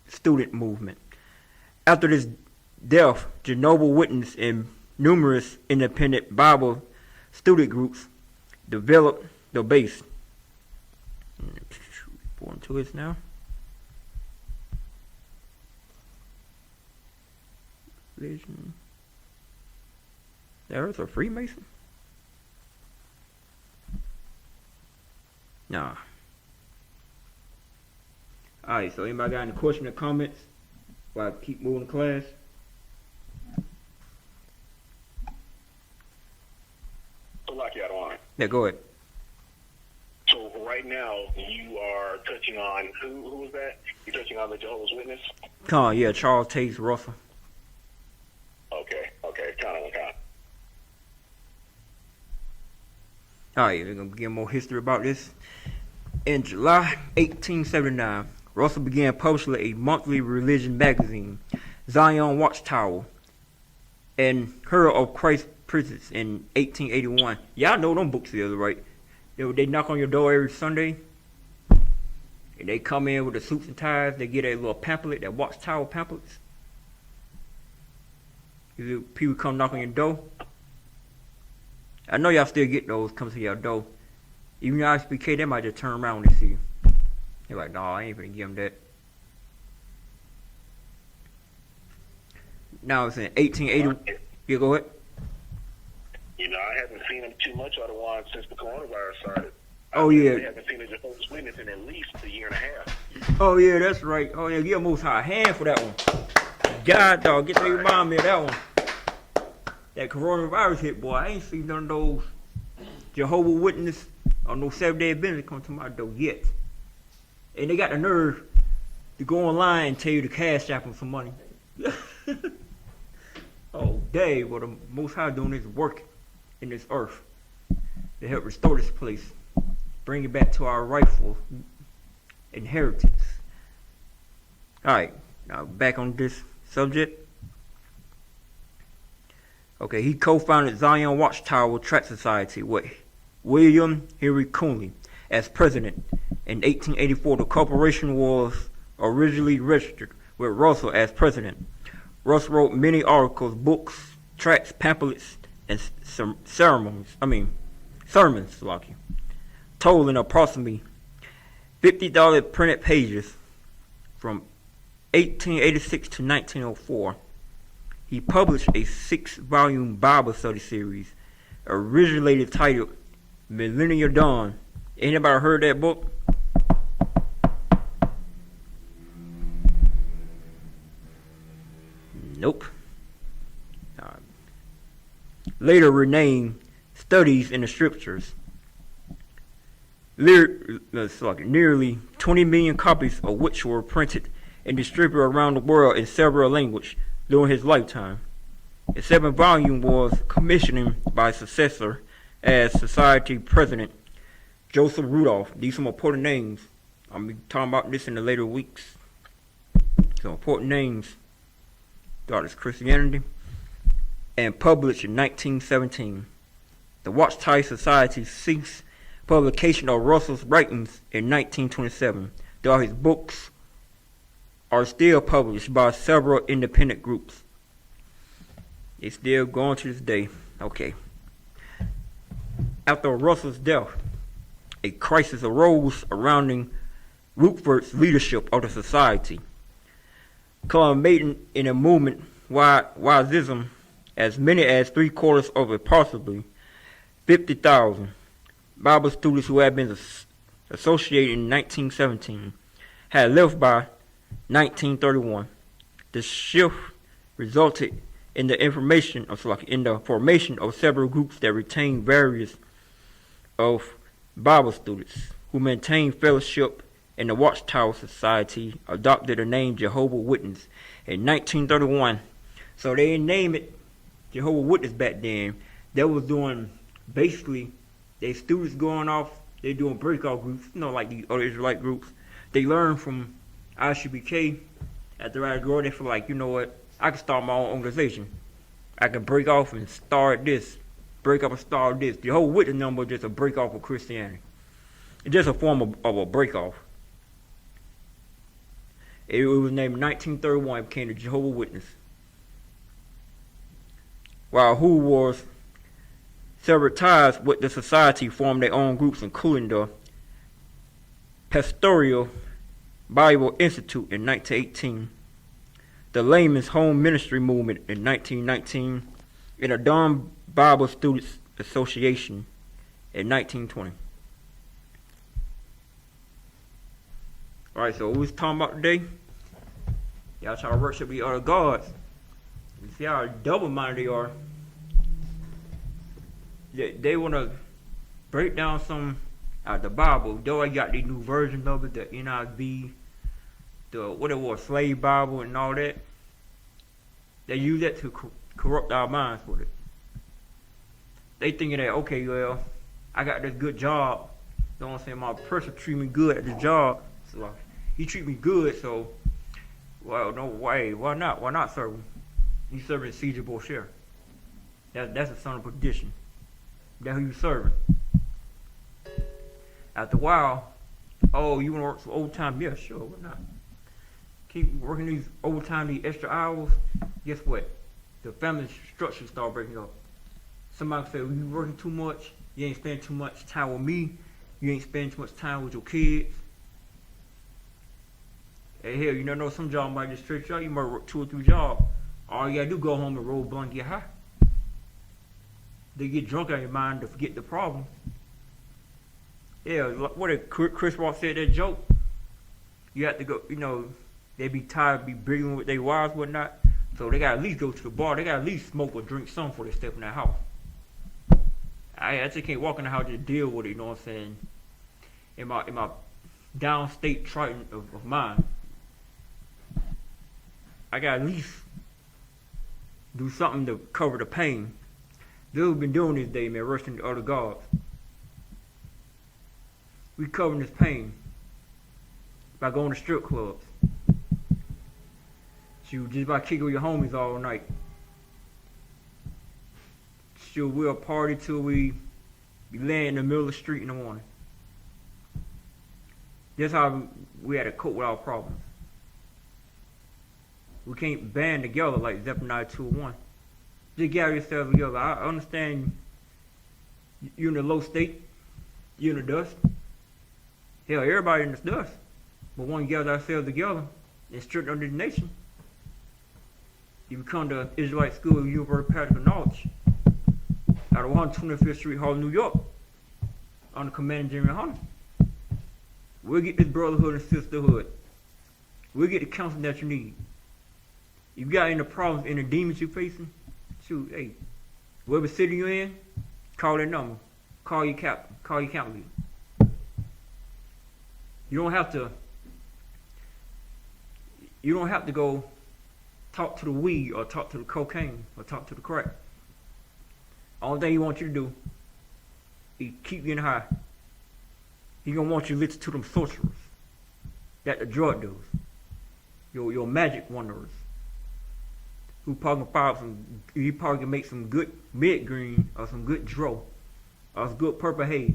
Student Movement. After his death, Jehovah's Witnesses and numerous independent Bible student groups developed the base. Going to it now. Religion. There's a Freemason? Nah. Alright, so anybody got any questions or comments while I keep moving the class? Lucky I don't want it. Yeah, go ahead. So right now you are touching on who was that? You're touching on the Jehovah's Witness? Yeah, Charles Taze Russell. Okay, kind of. All right, we're going to get more history about this. In July 1879, Russell began publishing a monthly religion magazine, Zion Watchtower, and Herald of Christ Presence in 1881. Y'all know them books the other, right? They knock on your door every Sunday, and they come in with the suits and ties. They get a little pamphlet, that Watchtower pamphlets. People come knock on your door. I know y'all still get those come to your door. Even I.S.U.P.K, they might just turn around when they see you. They're like, nah, I ain't gonna give them that. Now it's in 1880. Yeah, go ahead. You know, I haven't seen them too much out of one since the coronavirus started. Oh, yeah. I haven't seen a Jehovah's Witness in at least a year and a half. Oh, yeah, that's right. Oh, yeah, give a Most High a hand for that one. God, dog, get to remind me of that one. That coronavirus hit, boy. I ain't seen none of those Jehovah's Witness or no Seventh-day Adventists come to my door yet. And they got the nerve to go online and tell you to cash app them some money. Oh, dang, what the Most High doing is work in this earth to help restore this place, bring it back to our rightful inheritance. Alright, now back on this subject. Okay, he co-founded Zion Watchtower Tract Society with William Henry Cooley as president. In 1884, the corporation was originally registered with Russell as president. Russell wrote many articles, books, tracts, pamphlets, and sermons, totaling approximately 50 printed pages from 1886 to 1904. He published a 6-volume Bible study series, originally titled Millennial Dawn. Anybody heard that book? Nope. Later renamed Studies in the Scriptures. Nearly 20 million copies of which were printed and distributed around the world in several languages during his lifetime. The 7th volume was commissioned by his successor as Society President Joseph Rudolph. These are some important names. I'll be talking about this in the later weeks. Some important names throughout his Christianity. And published in 1917. The Watchtower Society ceased publication of Russell's writings in 1927, though his books are still published by several independent groups. It's still going to this day. Okay. After Russell's death, a crisis arose surrounding Rutherford's leadership of the society, culminating in a movement Wiseism. As many as 3/4 of it, possibly 50,000 Bible students who had been associated in 1917 had left by 1931. The shift resulted in the formation of several groups that retained various of Bible students who maintained fellowship, and the Watchtower Society adopted the name Jehovah's Witness in 1931. So they didn't name it Jehovah's Witness back then. They was doing basically their students going off, they doing breakout groups, like the other Israelite groups. They learned from I.S.U.P.K. After I grew up, they feel like, you know what, I can start my own organization. I can break off and start this, break up and start this. The whole Witness number is just a break off of Christianity. It's just a form of a break off. It was named in 1931, it became the Jehovah's Witness. While who was severed ties with the society, formed their own groups, including the Pastoral Bible Institute in 1918, the Layman's Home Ministry Movement in 1919, and the Dumb Bible Students Association in 1920. Alright, so what we was talking about today? Y'all try to worship the other gods. You see how double-minded they are. They want to break down some out the Bible. Though I got these new versions of it, the NIV, the what it was, slave Bible and all that. They use that to corrupt our minds with it. They thinking that, okay, well, I got this good job. You know what I'm saying? My person treat me good at the job. So he treat me good, so, well, no way. Why not? Why not serve him? He's serving Caesar Borgia. That's a son of perdition. That's who you serving. After a while, oh, you want to work some overtime? Yeah, sure, why not? Keep working these overtime, these extra hours. Guess what? The family structure start breaking up. Somebody say, well, you working too much. You ain't spending too much time with me. You ain't spending too much time with your kids. Hey, hell, you never know, some job might just stretch out. You might work 2 or 3 jobs. All you gotta do, go home and roll blunt, get high. They get drunk out of your mind to forget the problem. Yeah, what did Chris Rock said that joke? You have to go, you know, they be tired of be breathing with their wives and whatnot. So they gotta at least go to the bar. They gotta at least smoke or drink something before they step in that house. I just can't walk in the house to deal with it, you know what I'm saying? In my downstate Triton of mine. I gotta at least do something to cover the pain. This is what we've been doing this day, man, worshiping the other gods. We covering this pain by going to strip clubs. Shoot, just by kicking with your homies all night. Shoot, we'll party till we be laying in the middle of the street in the morning. That's how we had to cope with our problems. We can't band together like Zephaniah 2:1. Just gather yourselves together. I understand you're in the low state. You're in the dust. Hell, everybody in the dust. But when we gather ourselves together and strengthen under the nation, you become the Israelite School of Universal Practical Knowledge out of 125th Street, Harlem, New York, under Commander General Yahanna. We'll get this brotherhood and sisterhood. We'll get the counseling that you need. If you got any problems, any demons you're facing, shoot, hey, whatever city you're in, call that number. Call your captain. Call your camp leader. You don't have to go talk to the weed or talk to the cocaine or talk to the crack. Only thing he wants you to do is keep getting high. He gonna want you to listen to them sorcerers that the drug dealers, your magic wanderers, who probably can make some good mid green or some good dro or some good purple haze.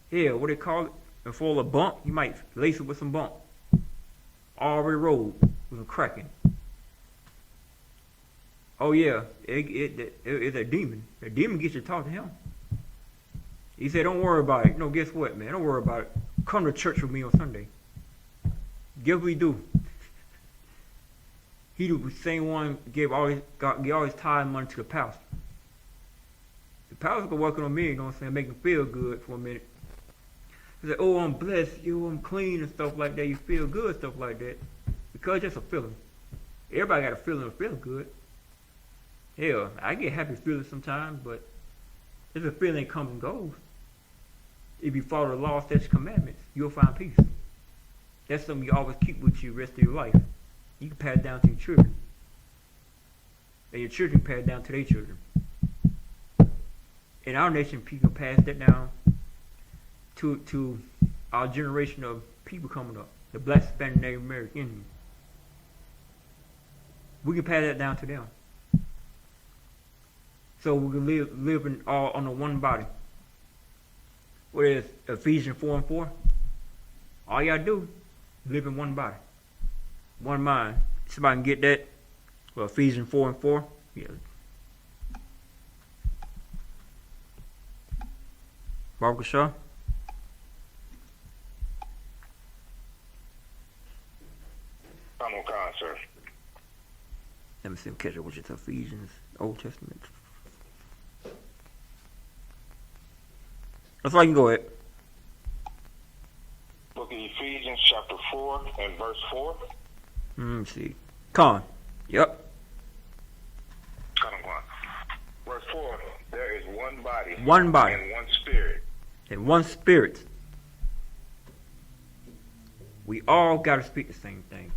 Yeah, what they call it? And for a bump, you might lace it with some bump. Already rolled with some cracking. Oh yeah, it's a demon. The demon gets you to talk to him. He said, don't worry about it. You know, guess what, man? Don't worry about it. Come to church with me on Sunday. Guess what he do? He the same one gave all his time money to the pastor. The pastor been working on me, you know what I'm saying, make him feel good for a minute. He said, oh, I'm blessed, I'm clean and stuff like that. You feel good, stuff like that. Because it's just a feeling. Everybody got a feeling of feeling good. Hell, I get happy feelings sometimes, but it's a feeling that comes and goes. If you follow the law, statutes, commandments, you'll find peace. That's something you always keep with you the rest of your life. You can pass it down to your children. And your children pass it down to their children. In our nation, people pass that down to our generation of people coming up. The Black, Hispanic, Native American Indian. We can pass that down to them. So we can live in all under one body. What is Ephesians 4:4? All you gotta do is live in one body. One mind. Somebody can get that? Well, Ephesians 4:4. Yeah. Barbara Shaw. I'm on con, sir. Let me see. Catch up with your Ephesians, Old Testament. That's all you can go ahead. Book of Ephesians, chapter 4 and verse 4. Let me see. Con. Yep. Verse 4. there is one body. One body. And one spirit. And one spirit. We all got to speak the same thing.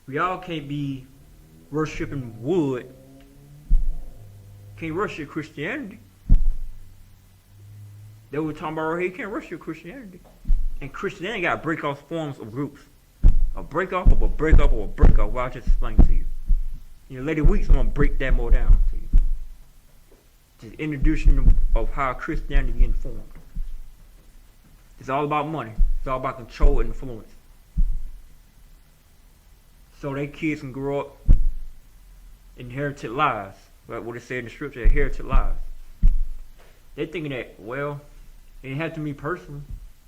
We all can't be worshiping wood. Can't worship Christianity. They were talking about right here, you can't worship Christianity. And Christianity got to break off forms of groups. A break off of a break off of a break off. Well, I'll just explain to you. You know, later weeks I'm going to break that more down to you. Just introduction of how Christianity getting formed. It's all about money. It's all about control and influence. So they kids can grow up inherited lies. Like what it said in the scripture, inherited lies. They thinking that, well, it ain't have to be personal.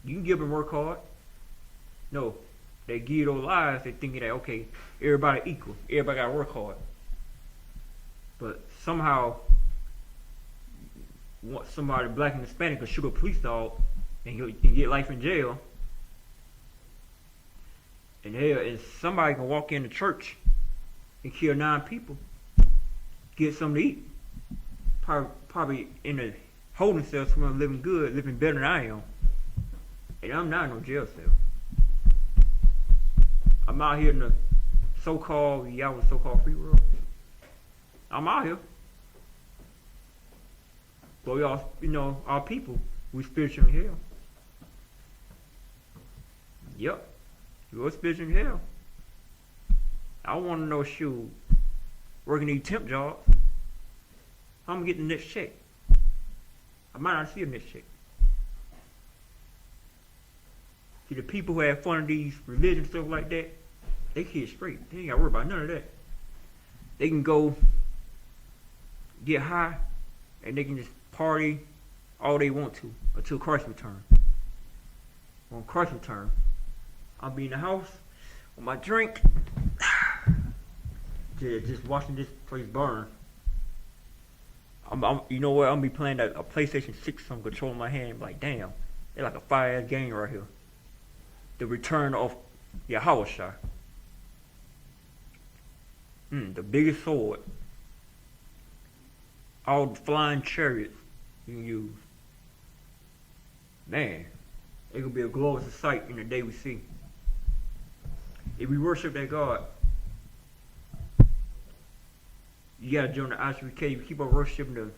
You can give and work hard. No, they give you those lies. They thinking that, okay, everybody equal. Everybody got to work hard. But somehow, somebody black and Hispanic can shoot a police dog and get life in jail. And hell, and somebody can walk into church and kill 9 people, get something to eat. Probably in the holding cell, someone living good, living better than I am. And I'm not in no jail cell. I'm out here in the so-called free world. I'm out here. But we all, our people, we spiritual in hell. Yep. You're spiritual in hell. I want to know, shoot, working these temp jobs, how I'm getting the next check. I might not see a next check. See, the people who have fun of these religion stuff like that, they get straight. They ain't got to worry about none of that. They can go get high and they can just party all they want to until Christ returns. When Christ returns, I'll be in the house with my drink, just watching this place burn. You know what? I'm gonna be playing a PlayStation 6 on control in my hand. Like, damn, they're like a fire-ass game right here. The return of Yahanna. The biggest sword. All the flying chariots you can use. Man, it could be a glorious sight in the day we see. If we worship that God, you gotta join the I.S.U.P.K. You keep on worshiping the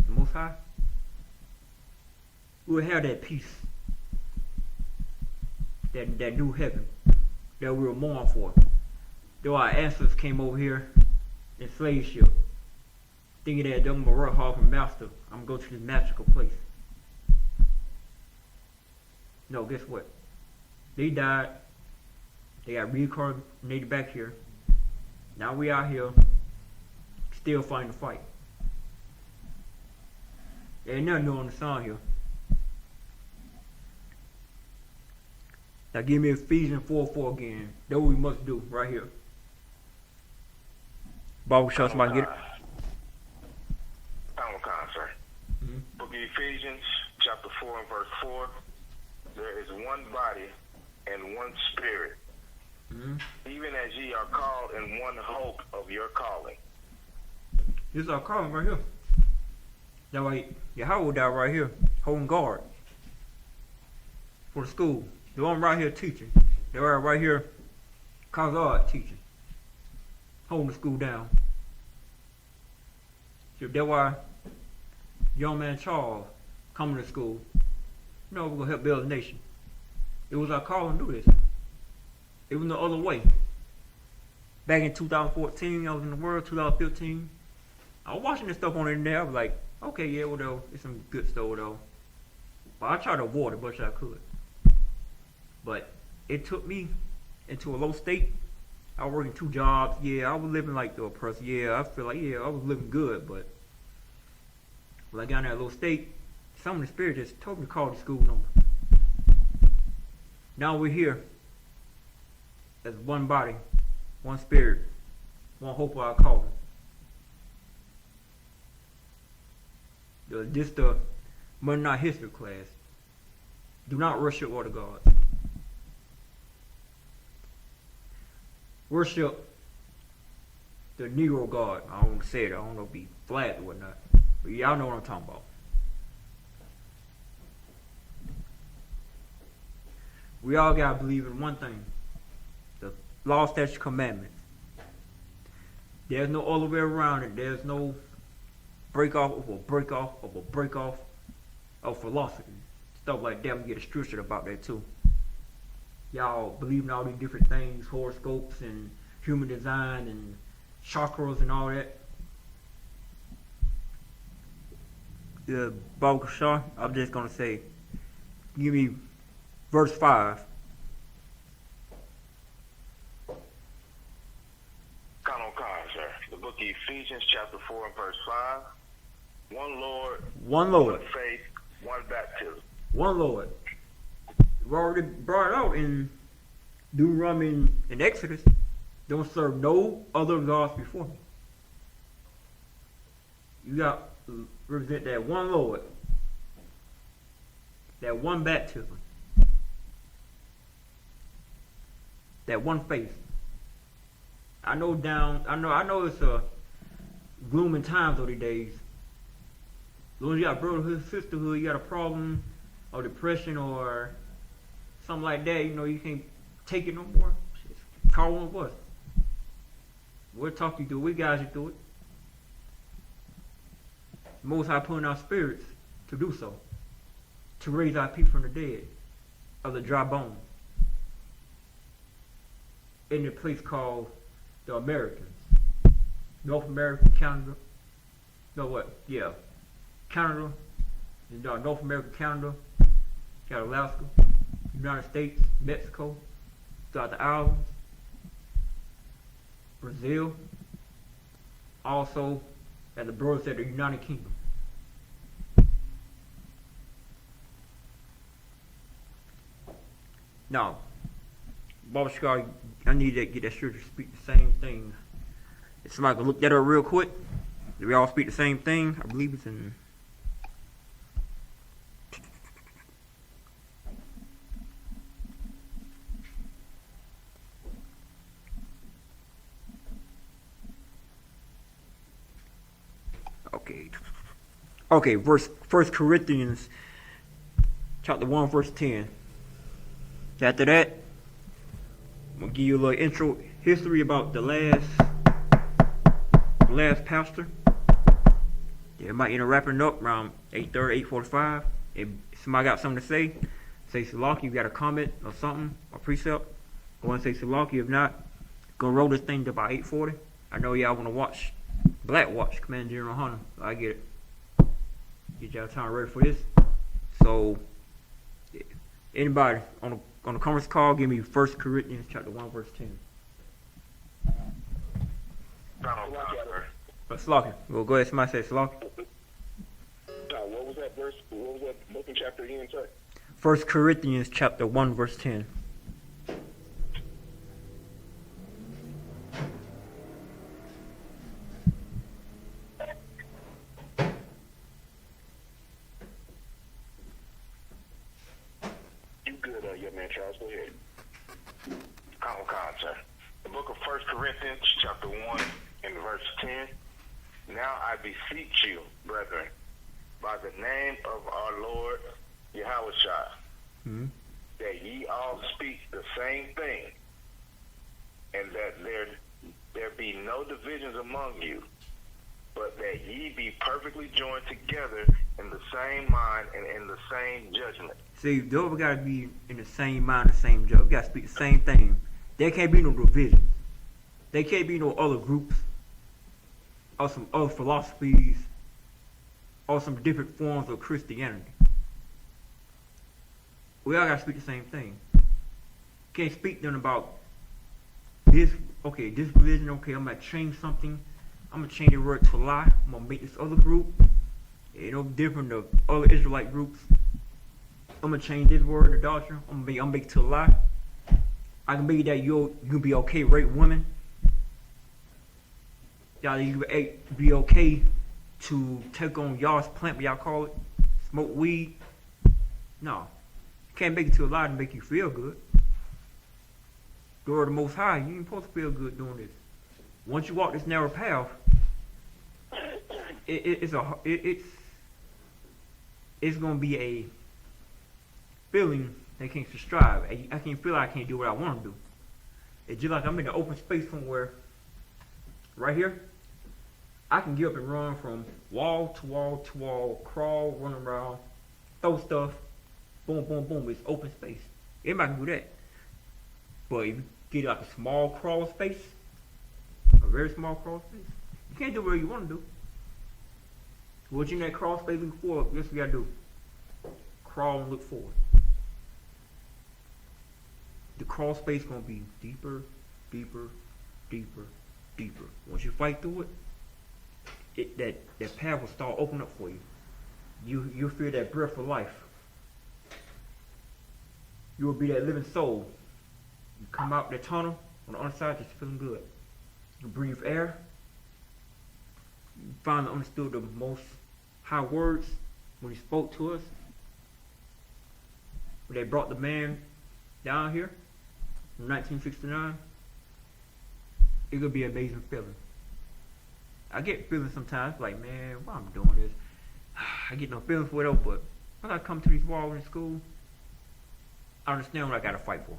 Most High, we'll have that peace, that new heaven that we'll mourn for. Though our ancestors came over here in slave ship, thinking that I'm gonna work hard for master, I'm gonna go to this magical place. No, guess what? They died. They got reincarnated back here. Now we out here still fighting the fight. There ain't nothing new on the song here. Now give me Ephesians 4:4 again. That's what we must do right here. Bible show somebody get it. Sir. Book of Ephesians, chapter 4 and verse 4. There is one body and one spirit, even as ye are called in one hope of your calling. This is our calling right here. That way, Yahweh died right here, holding guard for the school. The one right here teaching. The one right here, Kazard teaching, holding the school down. So that's why young man Charles coming to school. We're gonna help build a nation. It was our calling to do this. It was no other way. Back in 2014, I was in the world. 2015, I was watching this stuff on the internet. I was like, okay, yeah, well, though, it's some good stuff, though. But I tried to avoid it as much as I could. But it took me into a low state. I was working 2 jobs. Yeah, I was living like the oppressor. Yeah, I feel like, yeah, I was living good. But when I got in that low state, some of the spirit just told me to call the school number. Now we're here as one body, one spirit, one hope of our calling. This the Monday Night History class. Do not worship other gods. Worship the Negro God. I don't want to say it. I don't know if it be flat or whatnot. But y'all know what I'm talking about. We all gotta believe in one thing: the law, statutes, commandments. There's no other way around it. There's no break off of a break off of a break off of philosophy. Stuff like that. We get restricted about that too. Y'all believe in all these different things, horoscopes and human design and chakras and all that. The Baba Shah, I'm just gonna say, give me verse 5. Come on, sir. The book of Ephesians, chapter 4 and verse 5. One Lord, One Lord. one faith, one baptism. One Lord. We already brought it out in Deuteronomy and Exodus. Don't serve no other gods before me. You got to represent that one Lord, that one baptism, that one faith. I know it's a glooming times of these days. As long as you got brotherhood, sisterhood, you got a problem or depression or something like that, you can't take it no more. Call one of us. We'll talk you through it. We guide you through it. Most High put in our spirits to do so, to raise our people from the dead, of the dry bones, in a place called the Americans, North America, Canada. Canada, North America, Canada, got Alaska, United States, Mexico, got the islands, Brazil, also at the borders of the United Kingdom. Now, Baba Scott, I need to get that scripture to speak the same thing. If somebody can look that up real quick, do we all speak the same thing? I believe it's in... Okay, First Corinthians chapter 1, verse 10. After that, I'm gonna give you a little intro history about the last pastor. Yeah, I might end up wrapping up around 8:30, 8:45. If somebody got something to say Salaki. You got a comment or something, or precept, go and say Salaki. If not, gonna roll this thing to about 8:40. I know y'all wanna watch Black Watch, Command General Yahanna. I get it. Get y'all time ready for this. So, anybody on the conference call, give me 1 Corinthians chapter 1, verse 10. Salaki. Well, go ahead. Somebody say Salaki. What was that verse? What was that book and chapter again? Sorry. 1 Corinthians chapter 1, verse 10. Charles, go ahead. Sir. The book of 1 Corinthians, chapter 1, and verse 10. Now I beseech you, brethren, by the name of our Lord Yahushua, that ye all speak the same thing, and that there be no divisions among you, but that ye be perfectly joined together in the same mind and in the same judgment. See, those got to be in the same mind, the same judgment. We got to speak the same thing. There can't be no division. There can't be no other groups or some other philosophies or some different forms of Christianity. We all got to speak the same thing. Can't speak then about this, this religion, I'm going to change something. I'm going to change the word to lie. I'm going to make this other group, different than other Israelite groups. I'm going to change this word to doctrine. I'm going to make it to a lie. I can make that you be okay rape women. Y'all you be okay to take on y'all's plant, what y'all call it, smoke weed. No. You can't make it to a lie to make you feel good. Glory to the Most High, you ain't supposed to feel good doing this. Once you walk this narrow path, it's gonna be a feeling that can't strive. I can't feel like I can't do what I want to do. It's just like I'm in the open space somewhere. Right here, I can get up and run from wall to wall to wall, crawl, run around, throw stuff, boom, boom, boom. It's open space. Everybody can do that. But if you get like a small crawl space, a very small crawl space, you can't do whatever you want to do. What you in that crawl space looking for, guess what you gotta do? Crawl and look forward. The crawl space gonna be deeper, deeper, deeper, deeper. Once you fight through it, that path will start opening up for you. You'll feel that breath of life. You will be that living soul. You come out the tunnel on the other side just feeling good. You breathe air. You finally understood the most high words when he spoke to us. When they brought the man down here in 1969. It could be an amazing feeling. I get feelings sometimes like, man, why I'm doing this? I get no feelings for it, but when I come to these walls in school, I understand what I gotta fight for.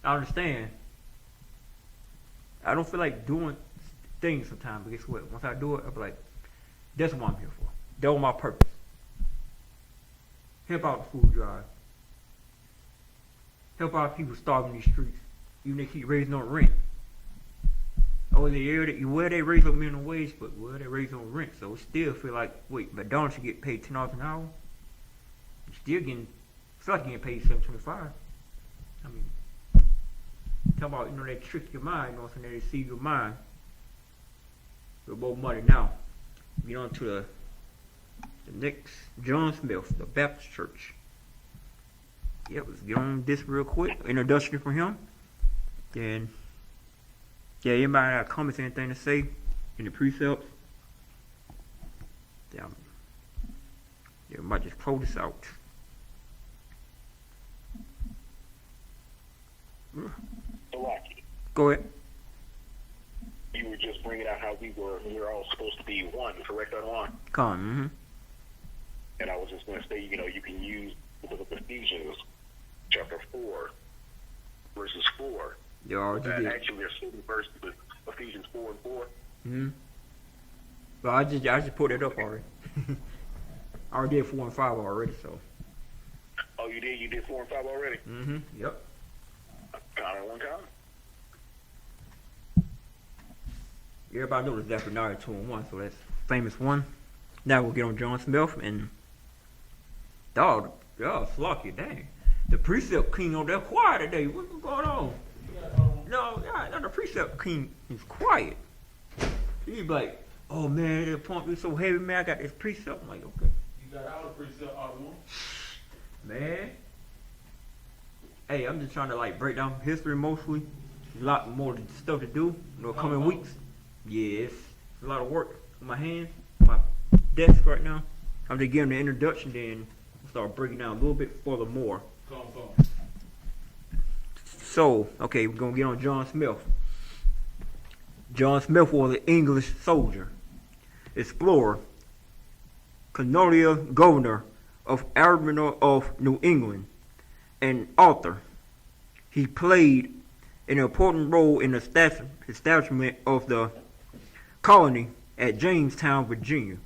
I understand. I don't feel like doing things sometimes, but guess what? Once I do it, I'll be like, that's what I'm here for. That's my purpose. Help out the food drive. Help out people starving in these streets. Even if they keep raising on rent. Oh, they raise on minimum wage, but they raise on rent. So it still feel like, wait, McDonald's should get paid $10 an hour. You're still getting, feel like you're getting paid $7.25. I mean, talk about, they trick your mind, they deceive your mind. With more money now. Get on to the next, John Smith, the Baptist Church. Yep, let's get on this real quick. Introduction from him. Then, yeah, anybody got comments, anything to say in the precepts? Damn. Yeah, we might just close this out. Go ahead. You were just bringing out how we were all supposed to be one, correct or not? Come, And I was just going to say, you can use the book of Ephesians, chapter 4, verses 4. You already did. Actually, there's certain verses with Ephesians 4 and 4. But I just put it up already. I already did 4 and 5 already, so. Oh, you did? You did 4 and 5 already? Yep. Got it one time. Everybody knows Zephaniah 2 and 1, so that's famous one. Now we'll get on John Smith and dog, Slucky, dang. The precept king on that quiet today. What's going on? No, the precept king is quiet. He's like, oh man, the pump is so heavy, man. I got this precept. I'm like, okay. You got all the precept out of one. Man. Hey, I'm just trying to like break down history mostly. A lot more stuff to do in the coming weeks. Yes, a lot of work on my hands, my desk right now. I'm just giving the introduction, then start breaking down a little bit further more. Come. So, okay, we're going to get on John Smith. John Smith was an English soldier, explorer, colonial governor of Admiral of New England, and author. He played an important role in the establishment of the colony at Jamestown, Virginia,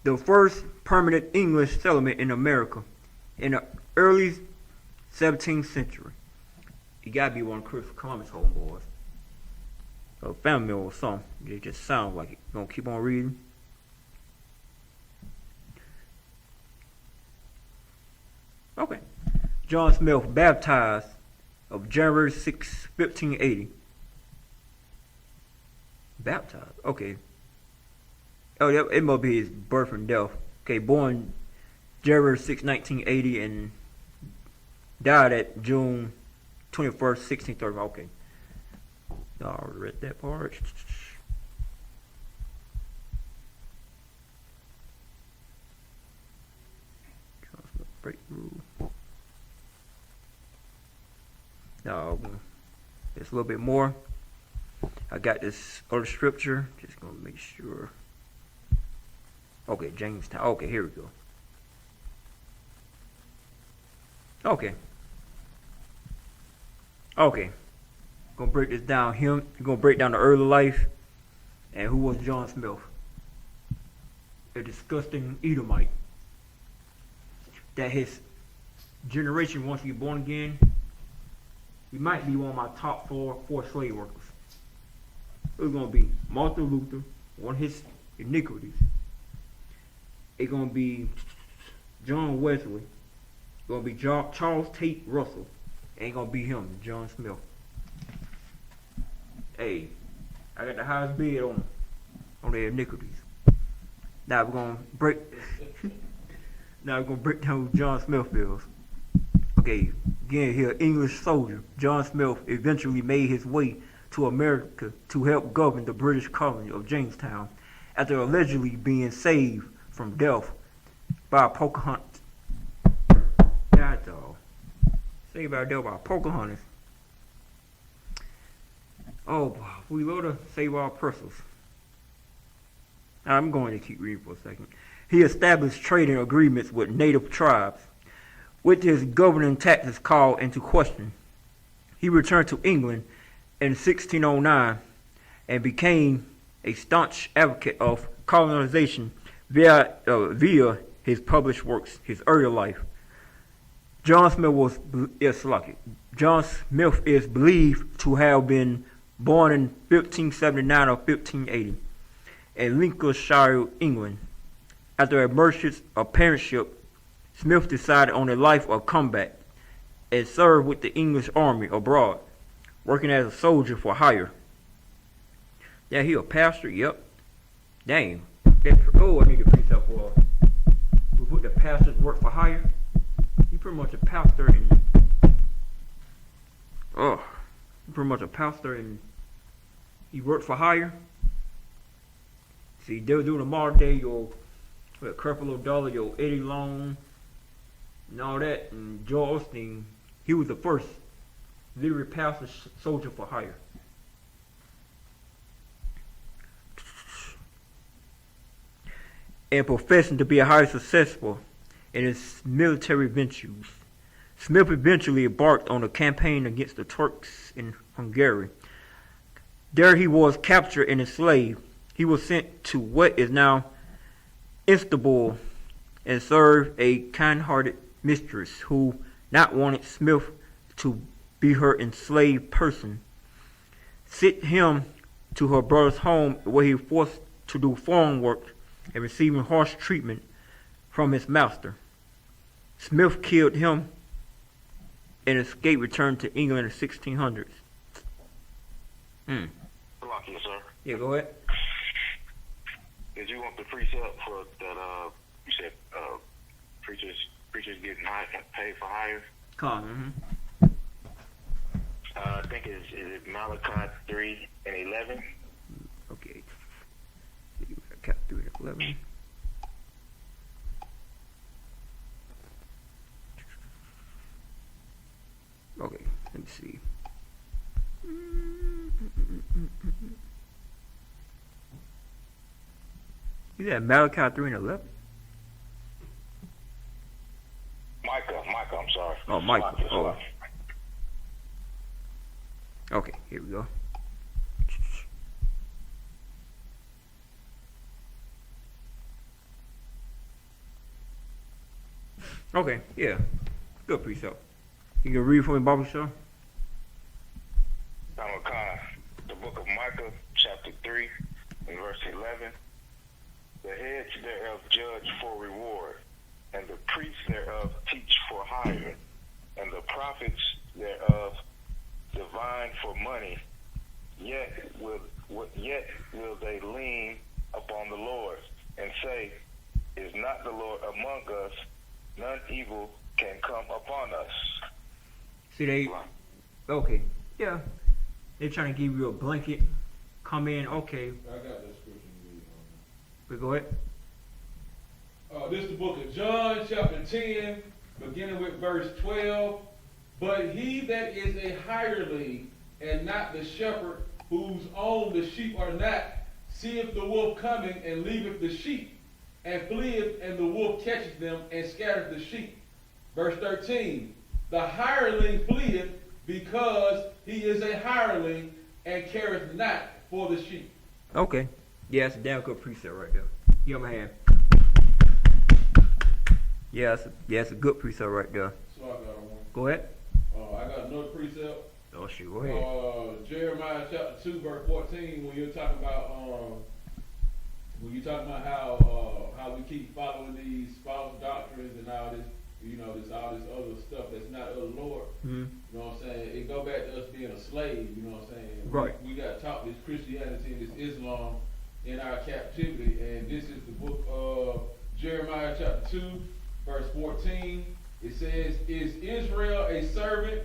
the first permanent English settlement in America in the early 17th century. You gotta be one of Christopher Columbus homeboys. A family or something. It just sounds like it. Gonna keep on reading. Okay. John Smith, baptized of January 6, 1580. Baptized. Okay. Oh, it must be his birth and death. Okay, born January 6, 1980 and died at June 21st, 1635. Okay. I already read that part. Breakthrough. No, just a little bit more. I got this other scripture. Just gonna make sure. Okay, Jamestown. Okay, here we go. Okay. Gonna break this down. Gonna break down the early life and who was John Smith. A disgusting Edomite. That his generation, once you're born again, he might be one of my top four slave workers. It's gonna be Martin Luther, one of his iniquities. It's gonna be John Wesley. It's gonna be Charles Tate Russell. Ain't gonna be him, John Smith. Hey, I got the highest bid on their iniquities. Now we're gonna break. Now we're gonna break down who John Smith is. Okay, again here, English soldier John Smith eventually made his way to America to help govern the British colony of Jamestown after allegedly being saved from death by Pocahontas. God dog. Saved by death by Pocahontas. Oh, we love to save our persons. I'm going to keep reading for a second. He established trading agreements with native tribes, which his governing tactics called into question. He returned to England in 1609 and became a staunch advocate of colonization via his published works, his early life. John Smith is believed to have been born in 1579 or 1580 in Lincolnshire, England. After a merchant apprenticeship, Smith decided on a life of combat and served with the English army abroad, working as a soldier for hire. Yeah, he a pastor, yep. Dang. Oh, I need to preach up for what the pastors work for hire. He pretty much a pastor and he worked for hire. See, they were doing the modern day, your Creflo Dollar, your Eddie Long, and all that, and Joel Osteen. He was the first literary pastor soldier for hire. And professing to be highly successful in his military ventures, Smith eventually embarked on a campaign against the Turks in Hungary. There he was captured and enslaved. He was sent to what is now Istanbul and served a kind-hearted mistress who not wanted Smith to be her enslaved person. Sent him to her brother's home where he was forced to do farm work and receiving harsh treatment from his master. Smith killed him and escaped, returned to England in the 1600s. Lucky, sir. Yeah, go ahead. Did you want the precept for that? You said preachers getting paid for hire. I think is it Malachi 3:11. Okay. Malachi 3:11. Okay, let me see. Is that Malachi 3:11? Micah, I'm sorry. Oh, Micah. Oh. Okay, here we go. Okay, yeah. Good precept. You can read for me, Barbara Shaw? Malachi, the book of Micah, chapter 3, and verse 11. The heads thereof judge for reward, and the priests thereof teach for hire, and the prophets thereof divine for money. Yet will they lean upon the Lord, and say, is not the Lord among us? None evil can come upon us. See, okay, yeah. They're trying to give you a blanket. Come in, okay. I got that scripture to read on But go ahead. that. This is the book of John, chapter 10, beginning with verse 12. But he that is a hireling and not the shepherd whose own the sheep are not, seeth the wolf coming, and leaveth the sheep, and fleeth, and the wolf catcheth them, and scattereth the sheep. Verse 13, the hireling fleeth, because he is a hireling, and careth not for the sheep. Okay. Yeah, that's a damn good precept right there. Give him a hand. Yeah, it's a good precept right there. So I got one. Go ahead. I got another precept. Oh, shoot, go ahead. Jeremiah chapter 2, verse 14, when you're talking about how we keep following these false doctrines and all this, all this other stuff that's not of the Lord. Mm-hmm. You know what I'm saying? It go back to us being a slave. You know what I'm saying? Right. We got taught this Christianity and this Islam in our captivity, and this is the book of Jeremiah chapter 2, verse 14. It says, "Is Israel a servant?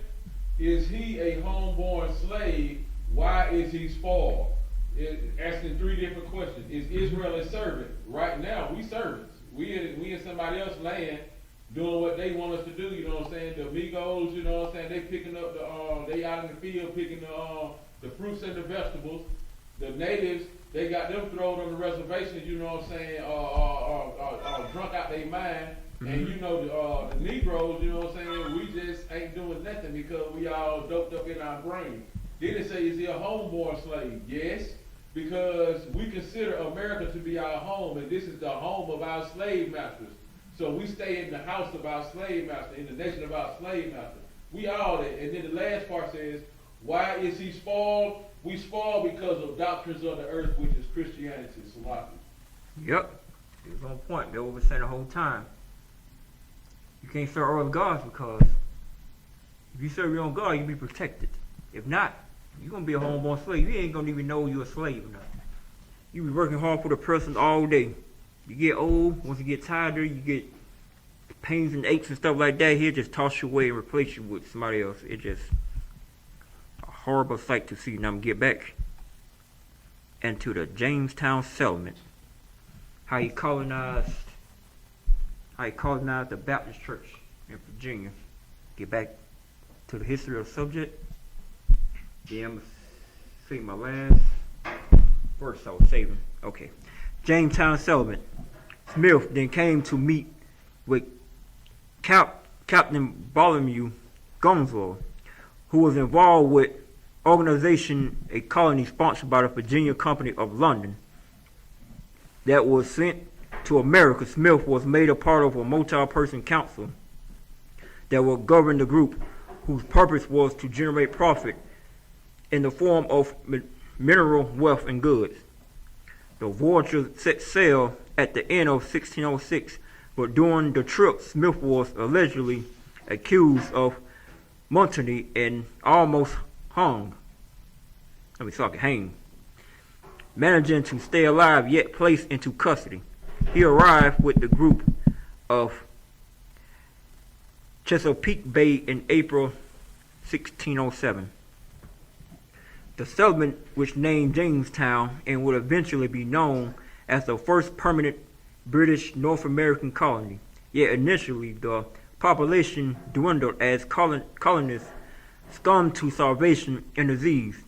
Is he a homeborn slave? Why is he spoiled?" Asking three different questions. Is Israel a servant? Right now, we servants. We in somebody else's land doing what they want us to do. You know what I'm saying? The amigos, you know what I'm saying? They picking up they out in the field picking the fruits and the vegetables. The natives, they got them thrown on the reservations. You know what I'm saying? Drunk out their mind. Mm-hmm. And the Negroes, you know what I'm saying, we just ain't doing nothing because we all doped up in our brain. Then it say, is he a homeborn slave? Yes, because we consider America to be our home, and this is the home of our slave masters. So we stay in the house of our slave master, in the nation of our slave master. We all that. And then the last part says, why is he spoiled? We spoiled because of doctrines of the earth, which is Christianity. Salaki. Yep. It was on point. That's what we saying the whole time. You can't serve other gods because if you serve your own God, you'll be protected. If not, you're going to be a homeborn slave. You ain't going to even know you're a slave or not. You be working hard for the person all day. You get old, once you get tired, you get pains and aches and stuff like that. He'll just toss you away and replace you with somebody else. It's just a horrible sight to see. Now I'm going to get back into the Jamestown settlement. How he colonized the Baptist Church in Virginia. Get back to the history of the subject. Then I'm going to see my last verse I was saving. Okay. Jamestown settlement. Smith then came to meet with Captain Bartholomew Gonzalo, who was involved with organization a colony sponsored by the Virginia Company of London that was sent to America. Smith was made a part of a multi-person council that will govern the group, whose purpose was to generate profit in the form of mineral wealth and goods. The voyager set sail at the end of 1606, but during the trip, Smith was allegedly accused of mutiny and almost hanged. Managing to stay alive, yet placed into custody. He arrived with the group of Chesapeake Bay in April 1607. The settlement, which named Jamestown and would eventually be known as the first permanent British North American colony. Yet initially, the population dwindled as colonists succumbed to starvation and disease.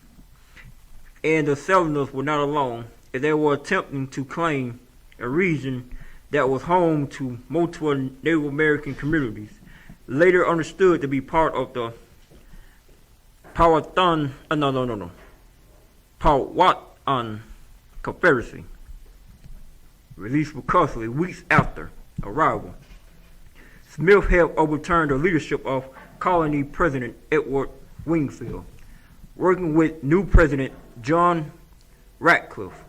And the settlers were not alone, as they were attempting to claim a region that was home to multiple Native American communities, later understood to be part of the Powhatan Confederacy, released for custody weeks after arrival. Smith helped overturn the leadership of colony President Edward Wingfield, working with new President John Ratcliffe.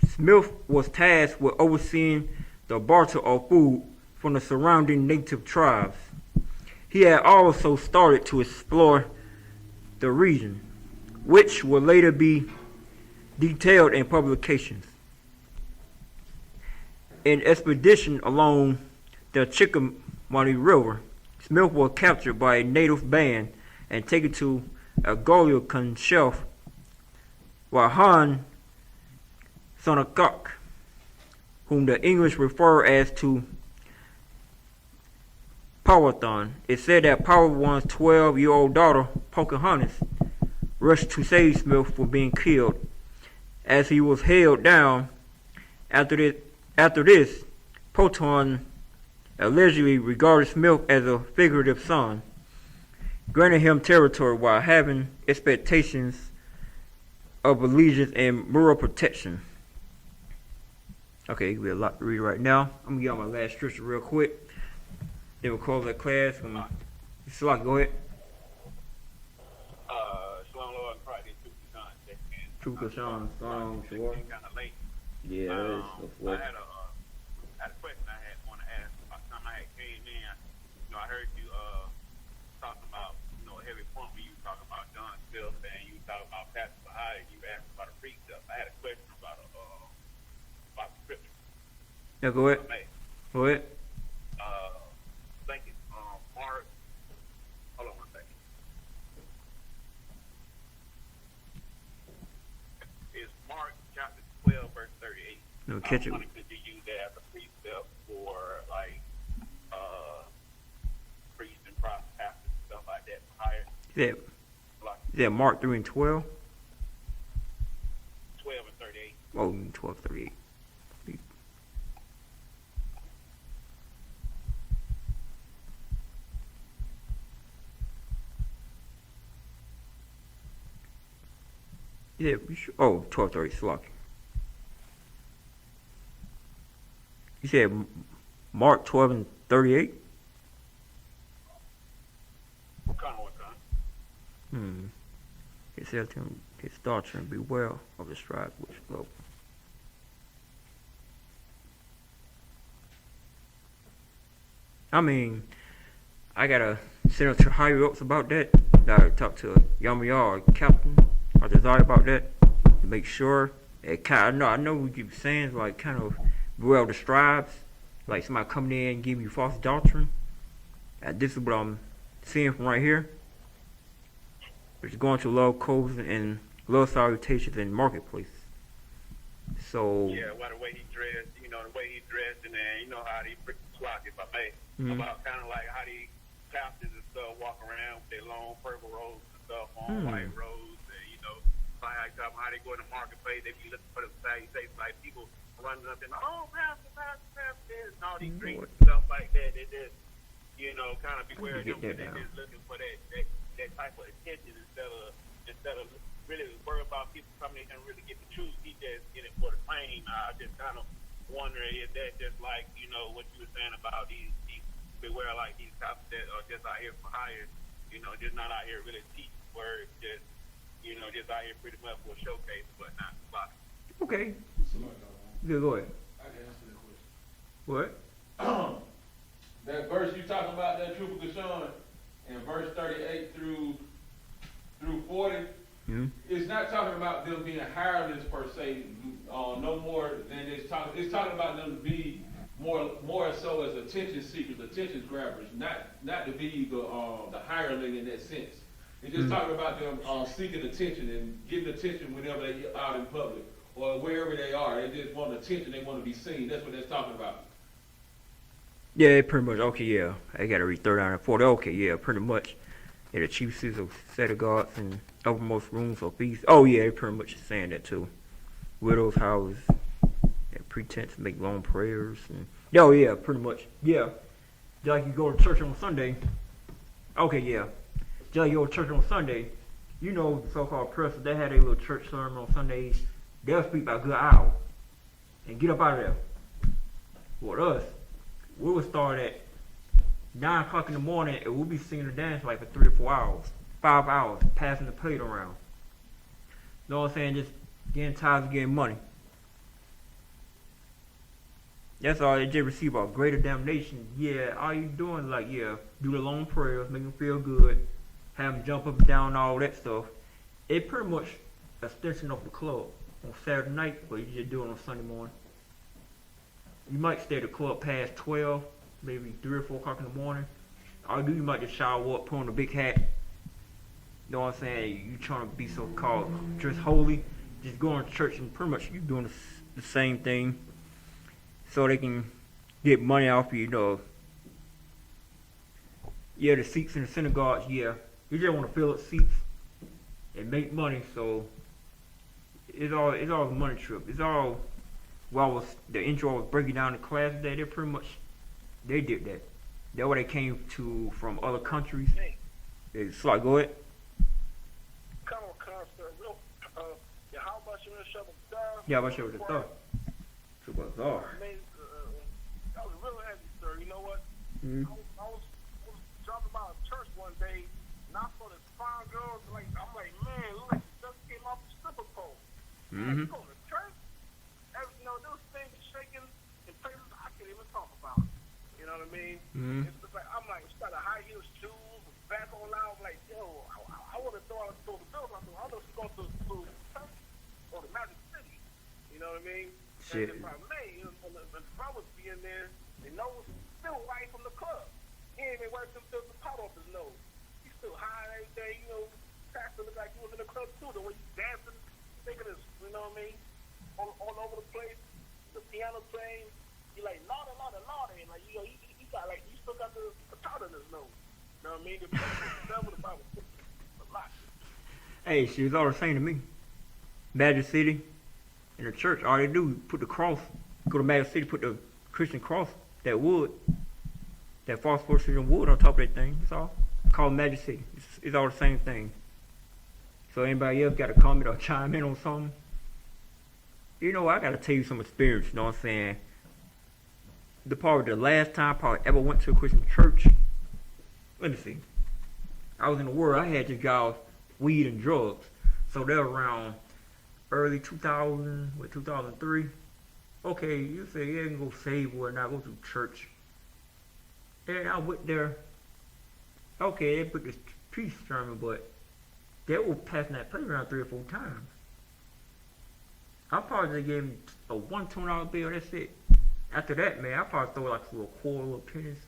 Smith was tasked with overseeing the barter of food from the surrounding native tribes. He had also started to explore the region, which will later be detailed in publications. An expedition along the Chickamauga River, Smith was captured by a native band and taken to a Goliath shelf, while Han Sonakok, whom the English refer as to Powhatan. It said that Powhatan's 12-year-old daughter, Pocahontas, rushed to save Smith from being killed. As he was held down, after this, Proton allegedly regarded Smith as a figurative son, granted him territory while having expectations of allegiance and moral protection. Okay, we have a lot to read right now. I'm gonna get on my last scripture real quick. Then we'll close that class. Salak, go ahead. Shalom, Lord, and Friday, Tuesday, True Kashan, Shalom, Shalom. kind of late. Yeah, that is so I had a question I had want to ask. By the time I had came in, I heard you talking about, a heavy point when you were talking about John Phillips and you were talking about Pastor Bahia, you asked about a precept. I had a question about the scripture. Yeah, go ahead. Go ahead. I think it's Mark. Hold on one second. It's Mark chapter 12, verse 38. No, catch it. I wanted to use that as a precept for priests and prophets, pastors, and stuff like that. Higher. Is that Mark 3 and 12? 12 and 38. Oh, 12, 38. Yeah, we should. Oh, 12, 30, Salak. You said Mark 12 and 38? It says to him, his doctrine beware of the strife which flow. I mean, I gotta send up to higher ups about that. I talk to Yahanna or Captain or Desire about that to make sure. I know what you're saying, like kind of beware of the scribes, like somebody coming in and giving you false doctrine. This is what I'm seeing from right here. It's going to love codes and love salutations in marketplace. So yeah, the way he dressed, the way he dressed, and then how they flock, if I may, about kind of like how these pastors and stuff walk around with their long purple robes and stuff on, white robes, and how they go in the marketplace, they be looking for the salutations, like people running up and pastor, and all these drinks and stuff like that. They just, kind of beware of them, but they're just looking for that type of attention instead of really worry about people coming in and really get the truth. He just get it for the fame. I just kind of wonder if that's just like, what you were saying about these beware like these cops that are just out here for hire, just not out here really teaching words, just out here pretty much for a showcase, but not spot. Okay. Yeah, go ahead. I can answer that question. What? That verse you talking about, that Trooper Kashan, in verse 38 through 40, it's not talking about them being hirelings per se, no more than it's talking about them to be more so as attention seekers, attention grabbers, not to be the hireling in that sense. It's just talking about them seeking attention and getting attention whenever they out in public or wherever they are. They just want attention, they want to be seen. That's what that's talking about. Yeah, pretty much. Okay, yeah. I gotta read 39 and 40. Okay, yeah, pretty much. Yeah, the chief sees of set of guards and uppermost rooms of feasts. Oh, yeah, they pretty much saying that too. Widows' houses, pretense to make long prayers. And, oh, yeah, pretty much. Yeah. Just like you go to church on Sunday. Okay, yeah. Just like you go to church on Sunday. The so-called press, they had a little church sermon on Sundays. They'll speak about a good hour. And get up out of there. For us, we would start at 9 o'clock in the morning and we'll be singing the dance like for 3 or 4 hours, 5 hours, passing the plate around. You know what I'm saying? Just getting tired of getting money. That's all. They just receive a greater damnation. Yeah, all you doing do the long prayers, make them feel good, have them jump up and down, all that stuff. It pretty much extension of the club on Saturday night, but you just do it on Sunday morning. You might stay at the club past 12, maybe 3 or 4 o'clock in the morning. All you do, you might just shower up, put on a big hat. You know what I'm saying? You trying to be so-called just holy. Just going to church and pretty much you doing the same thing. So they can get money off you, Yeah, the seats in the synagogues, yeah. You just want to fill up seats. and make money. So it's all a money trip. It's all the intro I was breaking down in class today. They pretty much they did that. That's where they came to from other countries. Hey, It's like go ahead. come on, concert. Real, how about you in the shovel? Yeah, I'm sure what the thought. So bizarre. That was real heavy, sir. You know what? Mm-hmm. I was dropping by a church one day, and I saw this fine girl. Like, I'm like, man, look like she just came off the stripper pole. Mm-hmm. You going to church? You know, those things shaking and places I can't even talk about. You know what I mean? Mm-hmm. It's just like, I'm like, she got a high heel shoes, back on loud. I'm like, yo, I would have thought the bills. I don't know if she's going to church or the Magic City. You know what I mean? Shit. And if I may, the brothers be in there, their nose still white from the club. He ain't even wiped the pot off his nose. He's still high and everything, you know. Pastor look like he was in the club too, the way he's dancing, thinking this, you know what I mean? All over the place, the piano playing. He like, Lord, and like, you know, he got like, he still got the powder in his nose. You know what I mean? The devil, the Bible, a lot. Hey, she was all the same to me. Magic City, in the church, all they do is put the cross, go to Magic City, put the Christian cross, that wood, that phosphorus wood on top of that thing. That's all. Called Magic City. It's all the same thing. So anybody else got to comment or chime in on something? You know, I got to tell you some experience, you know what I'm saying? The last time I probably ever went to a Christian church, let me see. I was in the world, I had just got weed and drugs. So they're around early 2000, 2003. Okay, you say, yeah, you can go save or not, go to church. And I went there. Okay, they put this peace sermon, but they were passing that playground 3 or 4 times. I probably just gave him a $1 bill, that's it. After that, man, I probably throw like a little quarter or pennies.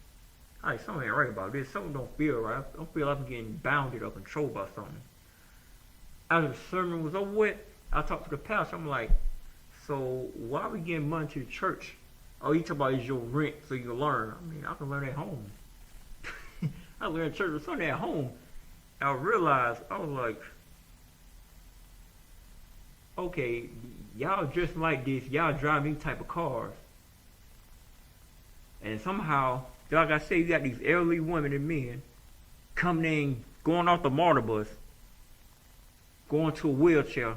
Like, something ain't right about this. Something don't feel right. I don't feel like I'm getting bounded or controlled by something. After the sermon was over with, I talked to the pastor. I'm like, so why are we getting money to the church? Oh, you talk about it's your rent so you can learn. I mean, I can learn at home. I learned church or something at home. I realized, I was like, okay, y'all dress like this, y'all drive these type of cars. And somehow, like I said, you got these elderly women and men coming in, going off the martyr bus, going to a wheelchair,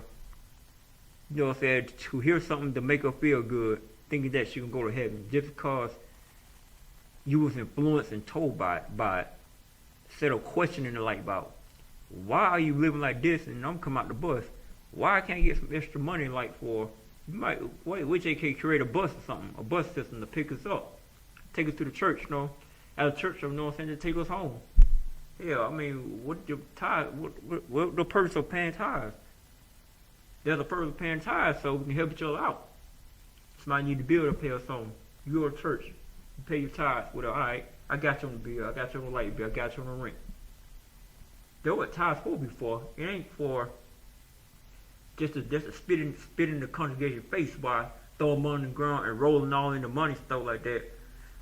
you know what I'm saying, to hear something to make her feel good, thinking that she can go to heaven, just because you was influenced and told by it. Instead of questioning it like about, why are you living like this and I'm coming out the bus? Why can't I get some extra money like for, you might, which AK create a bus or something, a bus system to pick us up, take us to the church, you know, at a church, you know what I'm saying, to take us home. Yeah, I mean, what the purpose of paying tithes? There's a purpose of paying tithes so we can help each other out. Somebody need to build or pay us something. You go to church, you pay your tithes. Well, all right, I got you on the bill, I got you on the light bill, I got you on the rent. That's what tithes for before. It ain't for just to spit in the congregation's face by throwing money on the ground and rolling all in the money stuff like that.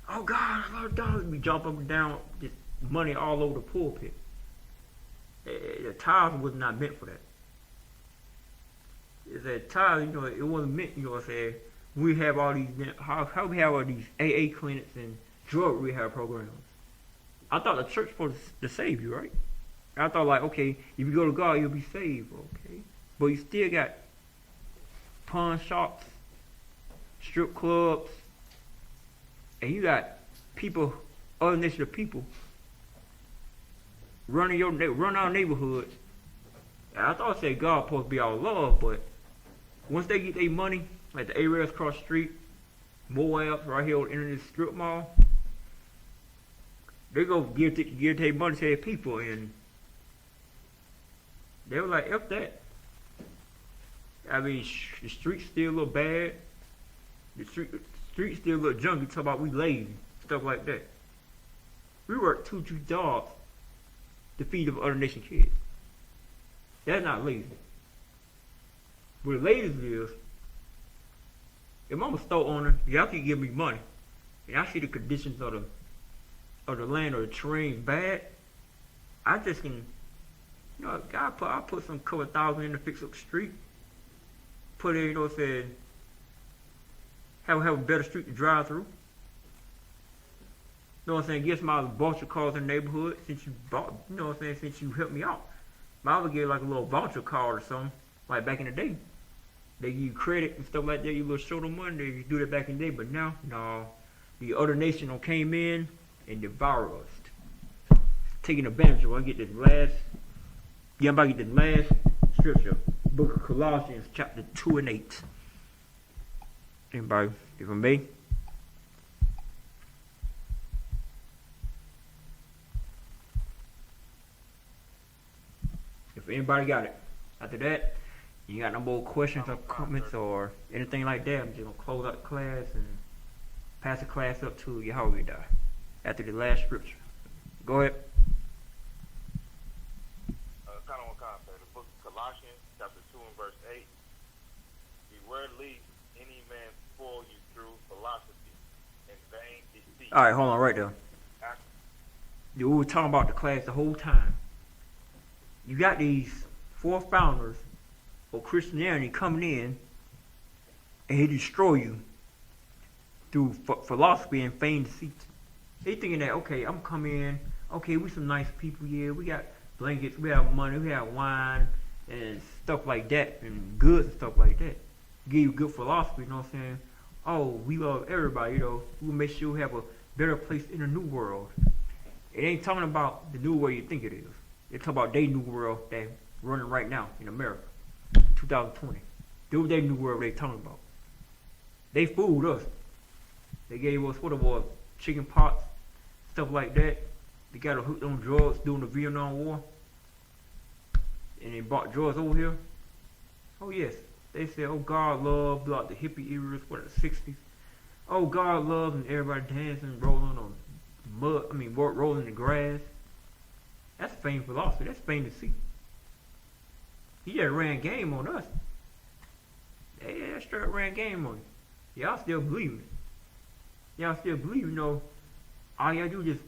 Oh God, $100, we jump up and down, just money all over the pulpit. The tithe was not meant for that. It's a tithe, you know, it wasn't meant, you know what I'm saying. We have all these, how we have all these AA clinics and drug rehab programs. I thought the church was to save you, right? I thought like, okay, if you go to God, you'll be saved, okay? But you still got pawn shops, strip clubs, and you got people, other nation of people, run our neighborhood. And I thought I said God supposed to be our love, but once they get their money, like the Arabs across the street, Moabs right here on the end of the strip mall, they go give their money to their people, and they were like, F that. I mean, the streets still look bad. The streets still look junky. Talk about we lazy, stuff like that. We work 2 jobs to feed the other nation kids. That's not lazy. What lazy is, if I'm a store owner, y'all can give me money, and I see the conditions of the land or the terrain bad, I just can You know, I put some couple thousand in to fix up the street. Put in, you know what I'm saying, have a better street to drive through. You know what I'm saying? Get some voucher cars in the neighborhood since you bought, you know what I'm saying, since you helped me out. I would get like a little voucher card or something, like back in the day. They give you credit and stuff like that, you little show them money, they do that back in the day, but now, no. The other nation came in and devoured us. Taking advantage of it. I get this last, I'm about to get this last scripture. Book of Colossians, chapter 2 and 8. Anybody, if I may? If anybody got it. After that, you got no more questions or comments or anything like that, I'm just going to close out the class and pass the class up to Yahanna after the last scripture. Go ahead. Kind of one concept. The book of Colossians, chapter 2 and verse 8. Beware lest any man spoil you through philosophy and vain deceit. All right, hold on right there. We were talking about the class the whole time. You got these 4 founders of Christianity coming in and he destroy you through philosophy and vain deceit. They thinking that, okay, I'm coming in, okay, we some nice people here, we got blankets, we have money, we have wine and stuff like that and goods and stuff like that. Give you good philosophy, you know what I'm saying? Oh, we love everybody, you know, we'll make sure we have a better place in the new world. It ain't talking about the new world you think it is. It's talking about their new world that's running right now in America, 2020. Do their new world they talking about. They fooled us. They gave us what it was, chicken pox, stuff like that. They got us hooked on drugs during the Vietnam War. And they brought drugs over here. Oh yes. They said, oh God love, like the hippie eras, what, the 60s. Oh God love, and everybody dancing, rolling on mud, rolling in the grass. That's vain philosophy. That's vain deceit. He just ran game on us. They straight up ran game on you. Y'all still believe it. Y'all still believe, you know, all y'all do is just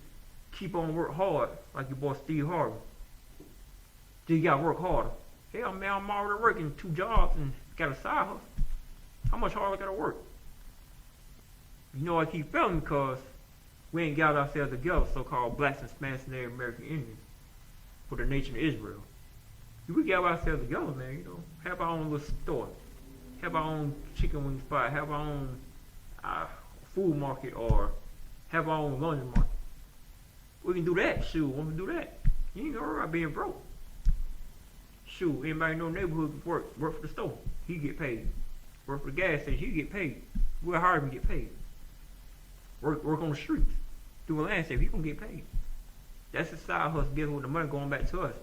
keep on work hard, like your boy Steve Harvey. Then you gotta work harder. Hell man, I'm already working 2 jobs and got a side hustle. How much harder I gotta work? You know I keep failing because we ain't got ourselves together, so-called blacks and Spanish and Native American Indians, for the nation of Israel. We got ourselves together, man, you know. Have our own little store. Have our own chicken wing spot. Have our own food market or have our own lunch market. We can do that. Shoot, when we do that, you ain't gonna worry about being broke. Shoot, anybody in no neighborhood work for the store, he get paid. Work for the gas station, he get paid. We're hard to get paid. Work on the streets, do a landscape, he gonna get paid. That's the side hustle, getting with the money going back to us.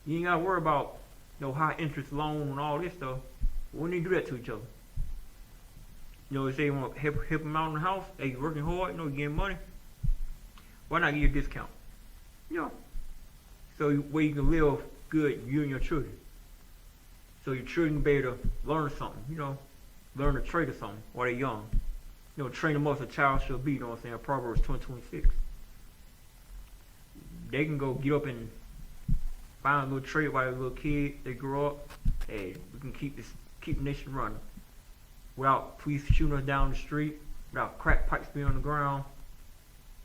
You ain't gotta worry about no high interest loan and all this stuff. We need to do that to each other. You know, if they want to help them out in the house, they working hard, you know, getting money. Why not give you a discount? You know, so where you can live good, you and your children. So your children can be able to learn something, you know, learn a trade or something while they're young. You know, train them up as a child shall be, you know what I'm saying, Proverbs 20:26. They can go get up and find a little trade while they're a little kid, they grow up, hey, we can keep the nation running. Without police shooting us down the street, without crack pipes being on the ground,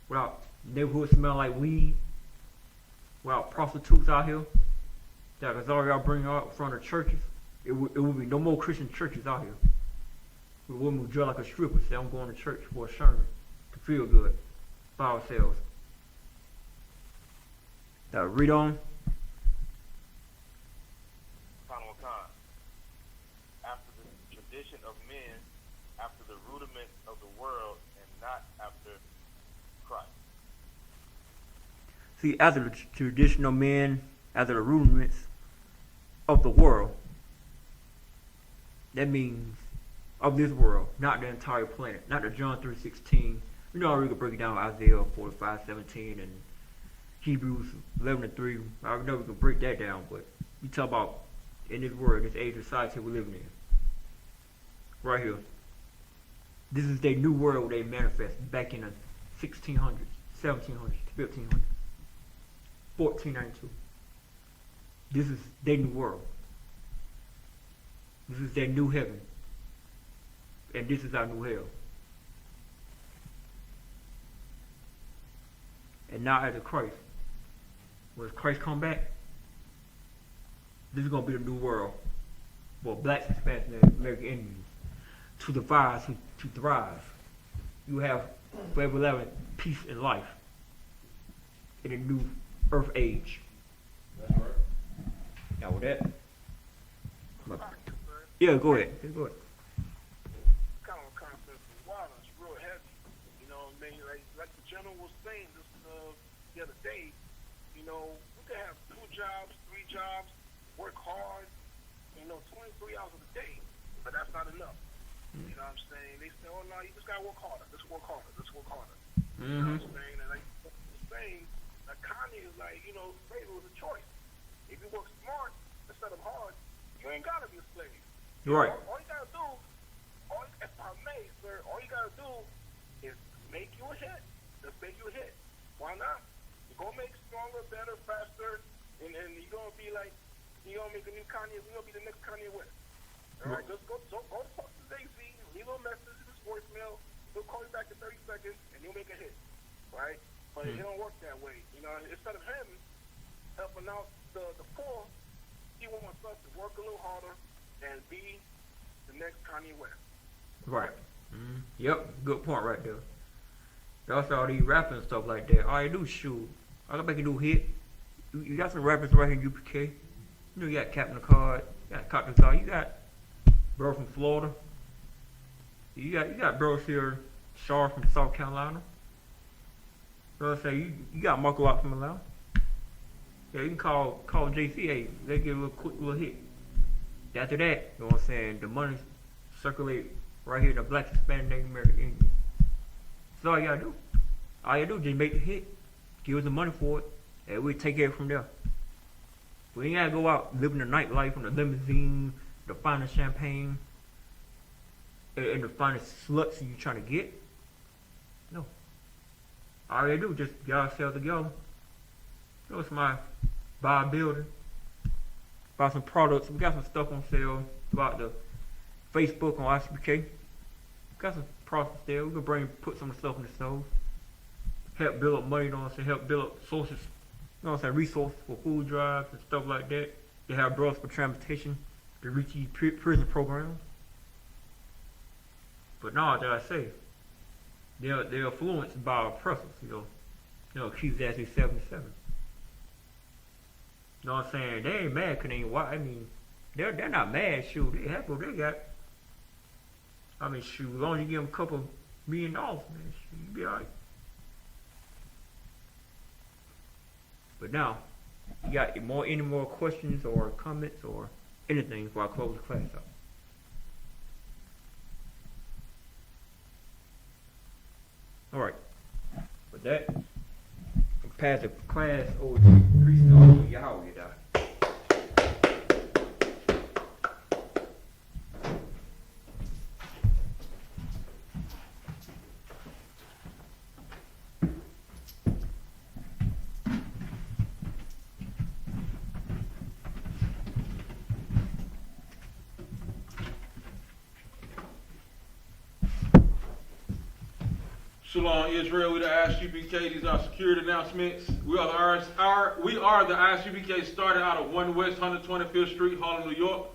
without neighborhood smelling like weed, without prostitutes out here, that is all y'all bring out in front of churches, it would be no more Christian churches out here. We wouldn't drill like a stripper, say I'm going to church for a sermon to feel good by ourselves. Now read on. After the tradition of men, after the rudiments of the world, and not after Christ. See, after the traditional men, after the rudiments of the world, that means of this world, not the entire planet, not the John 3:16. You know, I really could break it down Isaiah 45:17 and Hebrews 11:3. I know we can break that down, but you talk about in this world, this age of society we're living in. Right here. This is their new world they manifest back in the 1600s, 1700s, 1500s, 1492. This is their new world. This is their new heaven. And this is our new hell. And now after Christ, when Christ come back, this is going to be the new world for blacks, Hispanics, and American Indians to divide, to thrive. You have forever living peace and life in a new earth age. That's right. Now with that, yeah, go ahead. Go ahead. Kind of concept of water is real heavy. You know, what I mean, like the general was saying this the other day. You know, we could have 2 jobs, 3 jobs, work hard. 23 hours a day, but that's not enough. You know what I'm saying? They say, oh no, you just gotta work harder. Let's work harder. Let's work harder. You know what I'm saying? And like the saying, Kanye is like, slavery was a choice. If you work smart instead of hard, you ain't gotta be a slave. Right. All you gotta do, if I may, sir, all you gotta do is make you a hit. Just make you a hit. Why not? You're gonna make stronger, better, faster, and you're gonna be like, you're gonna make a new Kanye. We're gonna be the next Kanye West. All right, just go talk to Jay-Z, leave a message, his voicemail. He'll call you back in 30 seconds, and you'll make a hit. Right? But it don't work that way. Instead of him helping out the poor, he wants us to work a little harder and be the next Kanye West. Right. Yep, good point right there. That's all these rapping and stuff like that. All you do is shoot. All you make a new hit. You got some rappers right here in UPK. You got Captain Card, you got Captain Card, you got bro from Florida. You got bros here, Shar from South Carolina. You know what I'm saying? You got Marco out from Atlanta. Yeah, you can call JC, hey, they give a quick little hit. After that, you know what I'm saying, the money circulate right here in the black, Hispanic, Native American Indian. That's all you gotta do. All you gotta do is just make the hit, give us the money for it, and we take it from there. We ain't gotta go out living the nightlife on the limousine, the finest champagne, and the finest sluts you trying to get. No. All you do is just get ourselves together. Somebody buy a building, buy some products. We got some stuff on sale about the Facebook on I.S.U.P.K. Got some products there. We can put some of the stuff in the stove. Help build up money, help build up sources. Resources for food drives and stuff like that. They have brothers for transportation to reach these prison programs. But now that I say, they're influenced by oppressors, Ecclesiastes 77. You know what I'm saying? They ain't mad because they ain't white. I mean, they're not mad, shoot. They happy what they got. I mean, shoot, as long as you give them a couple $1 million, man, shoot, you be alright. But now, you got any more questions or comments or anything before I close the class out? Alright. With that, I'll pass the class over to Yahanna. Shalom, Israel. We the I.S.U.P.K. These are security announcements. We are the I.S.U.P.K. started out of 1 West 125th Street, Harlem, New York.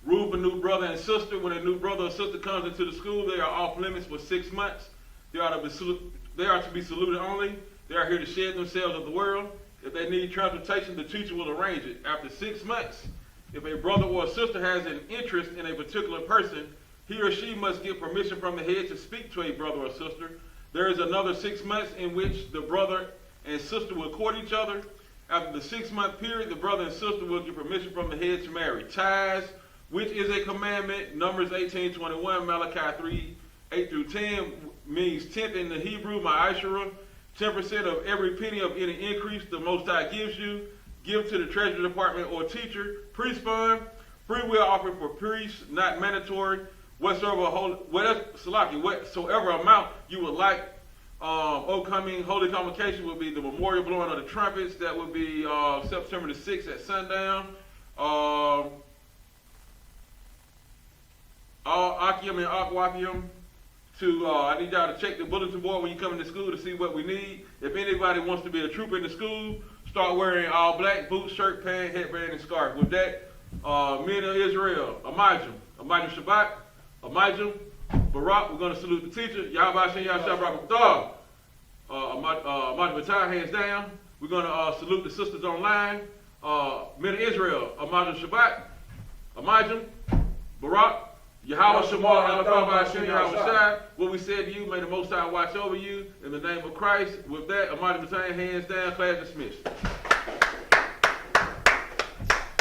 Rule for new brother and sister. When a new brother or sister comes into the school, they are off limits for 6 months. They are to be saluted only. They are here to shed themselves of the world. If they need transportation, the teacher will arrange it. After 6 months, if a brother or a sister has an interest in a particular person, he or she must get permission from the head to speak to a brother or sister. There is another 6 months in which the brother and sister will court each other. After the 6-month period, the brother and sister will get permission from the head to marry. Tithes, which is a commandment, Numbers 18:21, Malachi 3:8-10, means tenth in the Hebrew, ma'ashara, 10% of every penny of any increase the Most High gives you. Give to the Treasury Department or teacher. Priest fund, free will offering for priests, not mandatory. Whatsoever amount you would like Upcoming Holy Convocation will be the memorial blowing of the trumpets. That will be September the 6th at sundown. All Akium and Akwakium I need y'all to check the bulletin board when you come into school to see what we need. If anybody wants to be a trooper in the school, start wearing all black, boots, shirt, pants, headband, and scarf. With that, men of Israel, Amijam Shabbat, Amijam, Barak, we're going to salute the teacher. Yahweh Shem Yahshua Barakatah. Amijam Batai, hands down. We're going to salute the sisters online. Men of Israel, Amijam Shabbat, Amijam, Barak, Yahweh Shema, Alabama, Hashem, Yahweh Shai. What we said to you, may the Most High watch over you. In the name of Christ, with that, Amijam Batai, hands down, class dismissed.